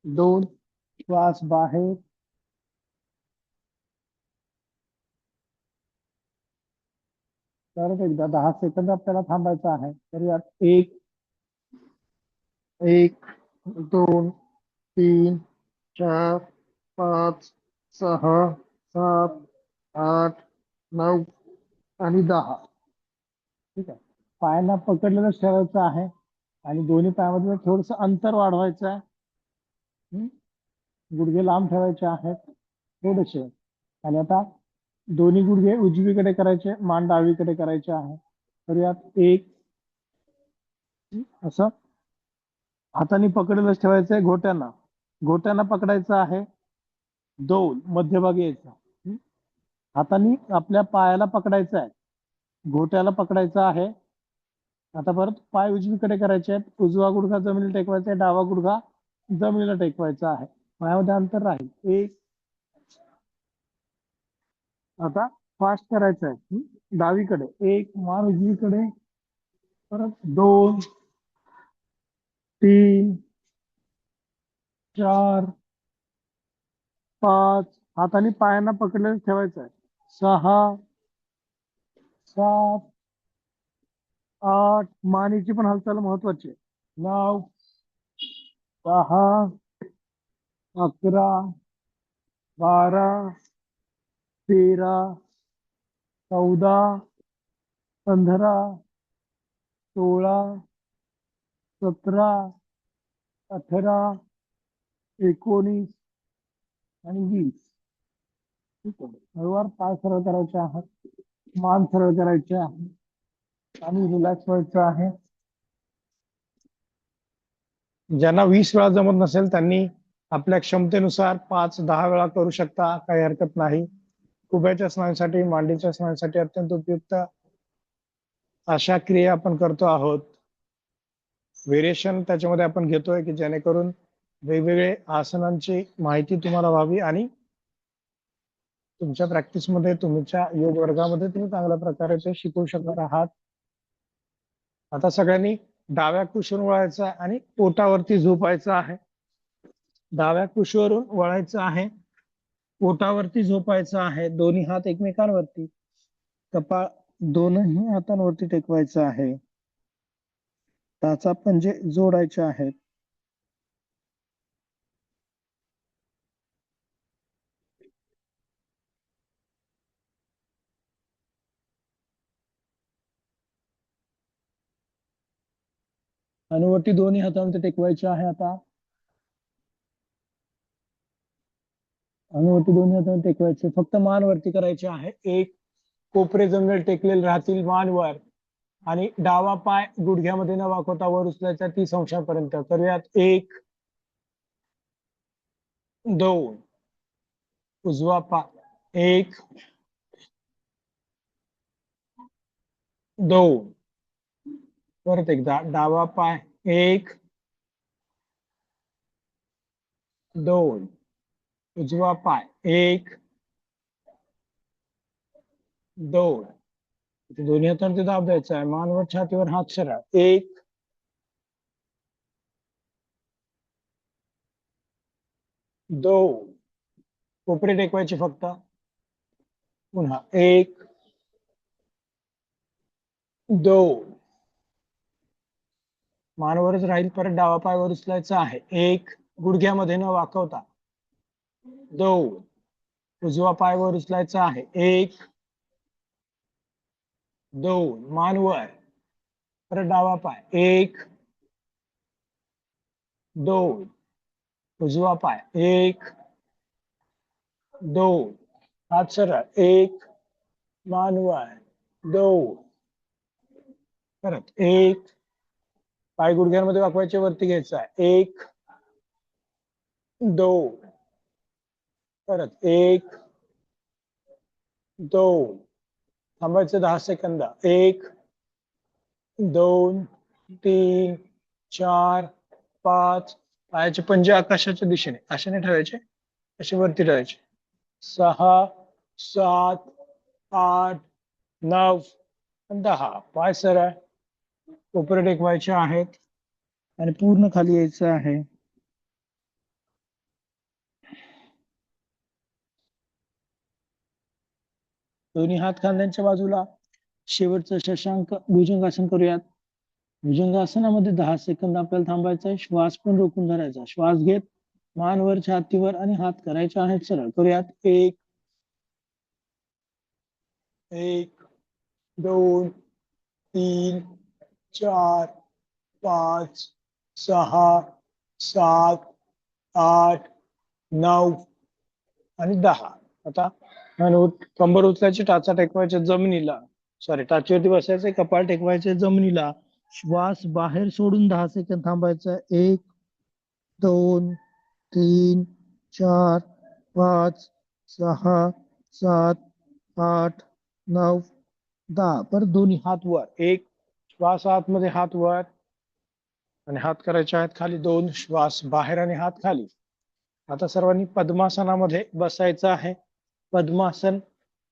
2 श्वास बाहेर, परत एकदा 10 सेकंद आपल्याला थांबायचं आहे. तर यात 1, 2, 3, 4, 5, 6, 7, 8, 9 आणि 10. ठीक आहे. पायांना पकडलेलंच ठेवायचं आहे आणि दोन्ही पायामध्ये थोडस अंतर वाढवायचं आहे. गुडघे लांब ठेवायचे आहेत थोडेसे. आणि आता दोन्ही गुडघे उजवीकडे करायचे, मान डावीकडे करायचे आहे. तर यात 1 असं हाताने पकडलेलंच ठेवायचंय. घोट्यांना पकडायचं आहे. 2 मध्यभागी यायचं. हाताने आपल्या पायाला पकडायचं आहे, घोट्याला पकडायचं आहे. आता परत पाय उजवीकडे करायचे आहेत. उजवा गुडघा जमिनीला टेकवायचा आहे, डावा गुडघा जमिनीला टेकवायचा आहे. पायामध्ये अंतर राहील. 1, आता फास्ट करायचं आहे. डावीकडे 1, मान उजवीकडे, परत 2, 3, 4, 5, हाताने पायांना पकडलेलं ठेवायचं आहे. 6, 7, 8, मानेची पण हालचाल महत्वाची आहे. 9, 10, 11, 12, 13, 14, 15, 16, 17, 18, 19 आणि 20. ठीक आहे. हळूवार पाय सरळ करायचे आहेत, मान सरळ करायचे आहे आणि रिलॅक्स व्हायचं आहे. ज्यांना 20 वेळा जमत नसेल त्यांनी आपल्या क्षमतेनुसार 5-10 वेळा करू शकता, काही हरकत नाही. उभ्याच्या स्नायूंसाठी, मांडीच्या स्नायूंसाठी अत्यंत उपयुक्त अशा क्रिया आपण करतो आहोत. व्हेरिएशन त्याच्यामध्ये आपण घेतोय की जेणेकरून वेगवेगळे आसनांची माहिती तुम्हाला व्हावी आणि तुमच्या प्रॅक्टिसमध्ये, तुमच्या योग वर्गामध्ये तुम्ही चांगल्या प्रकारे ते शिकवू शकणार आहात. आता सगळ्यांनी डाव्या कुशीवर वळायचं आहे आणि पोटावरती झोपायचं आहे. डाव्या कुशीवरून वळायचं आहे, पोटावरती झोपायचं आहे. दोन्ही हात एकमेकांवरती, कपाळ दोनही हातांवरती टेकवायचं आहे. टाचा पंजे जोडायचे आहेत. अनुवटी दोन्ही हातांवरती टेकवायची आहे. आता अनुवटी दोन्ही हातांवरती टेकवायचे, फक्त मान वरती करायची आहे. 1, कोपरे जमिनीवर टेकलेले राहतील, मान वर, आणि डावा पाय गुडघ्यामध्ये न वाकवता वर उचलायचा 30 अंशापर्यंत. करूयात. 1, 2, उजवा पाय 1, 2, परत एकदा डावा पाय 1, 2, उजवा पाय 1, 2, दोन्ही हातांवरती दाब द्यायचा आहे. मानवर छातीवर हात सरळ. 1, 2, कोपरे टेकवायचे फक्त. पुन्हा 1, 2, मानवरच राहील. परत डावा पाय वर उचलायचा आहे. 1, गुडघ्यामध्ये न वाकवता. 2, उजवा पाय वर उचलायचा आहे. 1, 2, मान वर, परत डावा पाय. 1, 2, उजवा पाय. 1, 2, हात सरळ. 1, मान वर. 2, परत 1, पाय गुडघ्यांमध्ये वाकवायचे, वरती घ्यायचा आहे. 1, 2, परत 1, 2, थांबायचं 10 सेकंद. 1, 2, 3, 4, 5. पायाचे पंजे आकाशाच्या दिशेने असे नाही ठेवायचे, असे वरती ठेवायचे. 6, 7, 8, 9, 10. पाय सरळ कोपरे टेकवायचे आहेत आणि पूर्ण खाली यायचं आहे. दोन्ही हात खांद्यांच्या बाजूला. शेवटचं शशांक भुजंगासन करूयात. भुजंगासनामध्ये 10 सेकंद आपल्याला थांबायचं आहे. श्वास पण रोखून धरायचा. श्वास घेत मान वर, छातीवर आणि हात करायचे आहेत सरळ. करूयात. 1, 2, 3, 4, 5, 6, 7, 8, 9 आणि 10. आता कंबर उचलायची, टाचा टेकवायच्या जमिनीला. टाचीवरती बसायचे, कपाळ टेकवायचे जमिनीला. श्वास बाहेर सोडून 10 सेकंद थांबायचा. 1, 2, 3, 4, 5, 6, 7, 8, 9, 10. परत दोन्ही हात वर. 1, श्वास आतमध्ये, हात वर आणि हात करायचे आहेत खाली. 2, श्वास बाहेर आणि हात खाली. आता सर्वांनी पद्मासनामध्ये बसायचं आहे. पद्मासन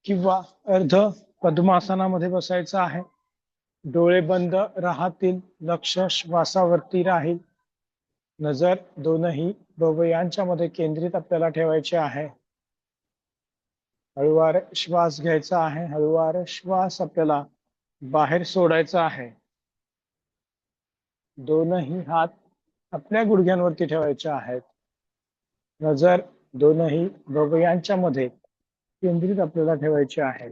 किंवा अर्ध पद्मासनामध्ये बसायचं आहे. डोळे बंद राहतील, लक्ष श्वासावरती राहील. नजर दोनही भुवयांच्या मध्ये केंद्रित आपल्याला ठेवायचे आहे. हळूवार श्वास घ्यायचा आहे, हळूवार श्वास आपल्याला बाहेर सोडायचा आहे. दोनही हात आपल्या गुडघ्यांवरती ठेवायचे आहेत. नजर दोनही भुवयांच्या मध्ये केंद्रित आपल्याला ठेवायचे आहे.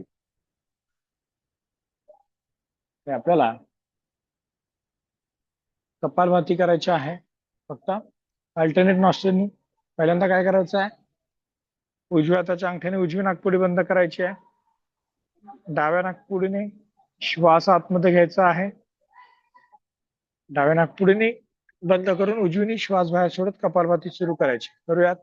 आपल्याला कपालभाती करायची आहे. फक्त अल्टरनेट नॉस्ट्रेलनी. पहिल्यांदा काय करायचं आहे, उजव्या हाताच्या अंगठ्याने उजवी नाकपुडी बंद करायची आहे. डाव्या नाकपुडीने श्वास आतमध्ये घ्यायचा आहे. डाव्या नाकपुडीने बंद करून उजवीने श्वास बाहेर सोडत कपालभाती सुरू करायची. करूयात.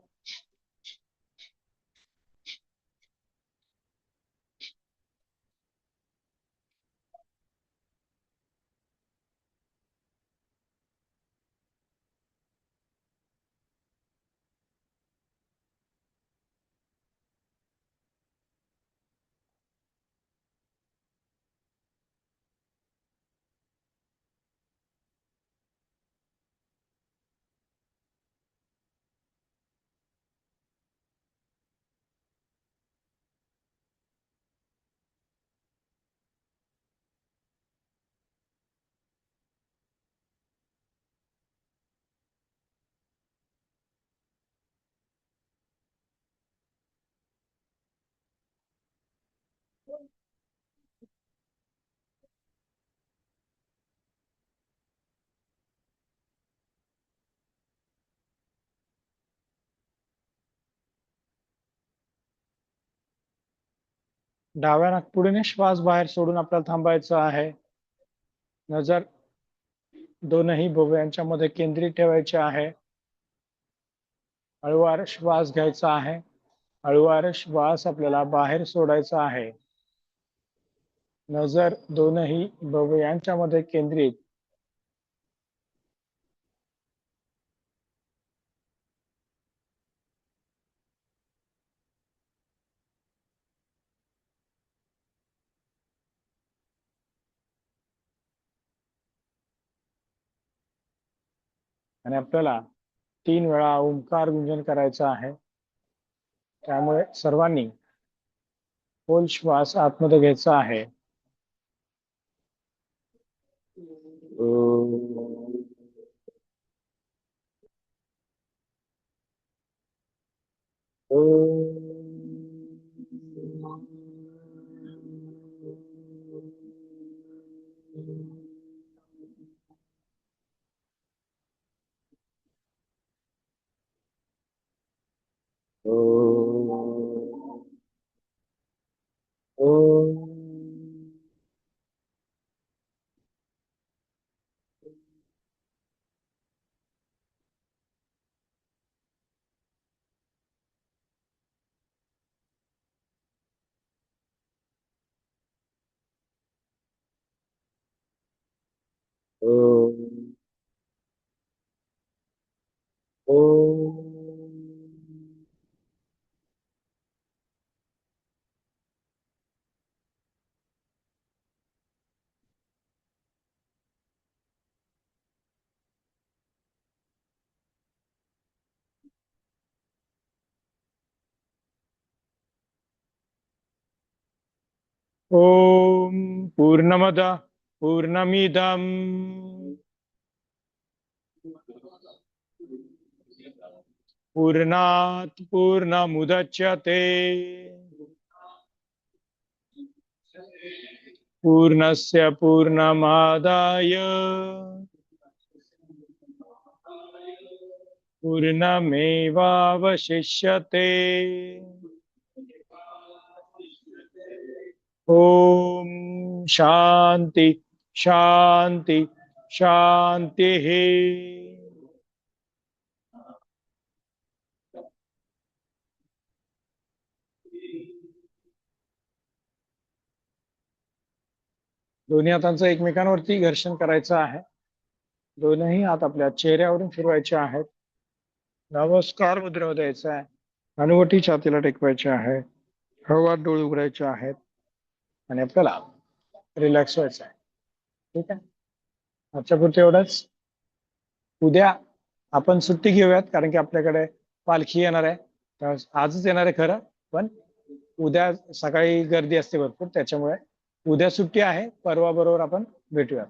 डाव्या नाकपुडीने श्वास बाहेर सोडून आपल्याला थांबायचं आहे. नजर दोनही भुवयांच्या मध्ये केंद्रित ठेवायचे आहे. हळूवार श्वास घ्यायचा आहे, हळूवार श्वास आपल्याला बाहेर सोडायचा आहे. नजर दोनही भुवयांच्या मध्ये केंद्रित. आणि आपल्याला 3 वेळा ओंकार गुंजन करायचा आहे. त्यामुळे सर्वांनी खोल श्वास आतमध्ये घ्यायचा आहे. ओम ओम ओम पूर्णमद पूर्णमिदम पूर्णात् पूर्णमुदच्यते पूर्णस्य पूर्णमादाय पूर्णमेवावशिष्यते। ओम शांति शांति शांति। दोन्ही हातांचं एकमेकांवरती घर्षण करायचं आहे. दोनही हात आपल्या चेहऱ्यावरून फिरवायचे आहेत. नमस्कार मुद्रेमध्ये द्यायचा आहे. हनुवटी छातीला टेकवायची आहे. हळूवार डोळे उघडायचे आहेत आणि आपल्याला रिलॅक्स व्हायचं आहे. ठीक आहे, आजच्या पुरते एवढंच. उद्या आपण सुट्टी घेऊयात कारण की आपल्याकडे पालखी येणार आहे. आजच येणार आहे खरं, पण उद्या सकाळी गर्दी असते भरपूर, त्याच्यामुळे उद्या सुट्टी आहे. परवा बरोबर आपण भेटूयात.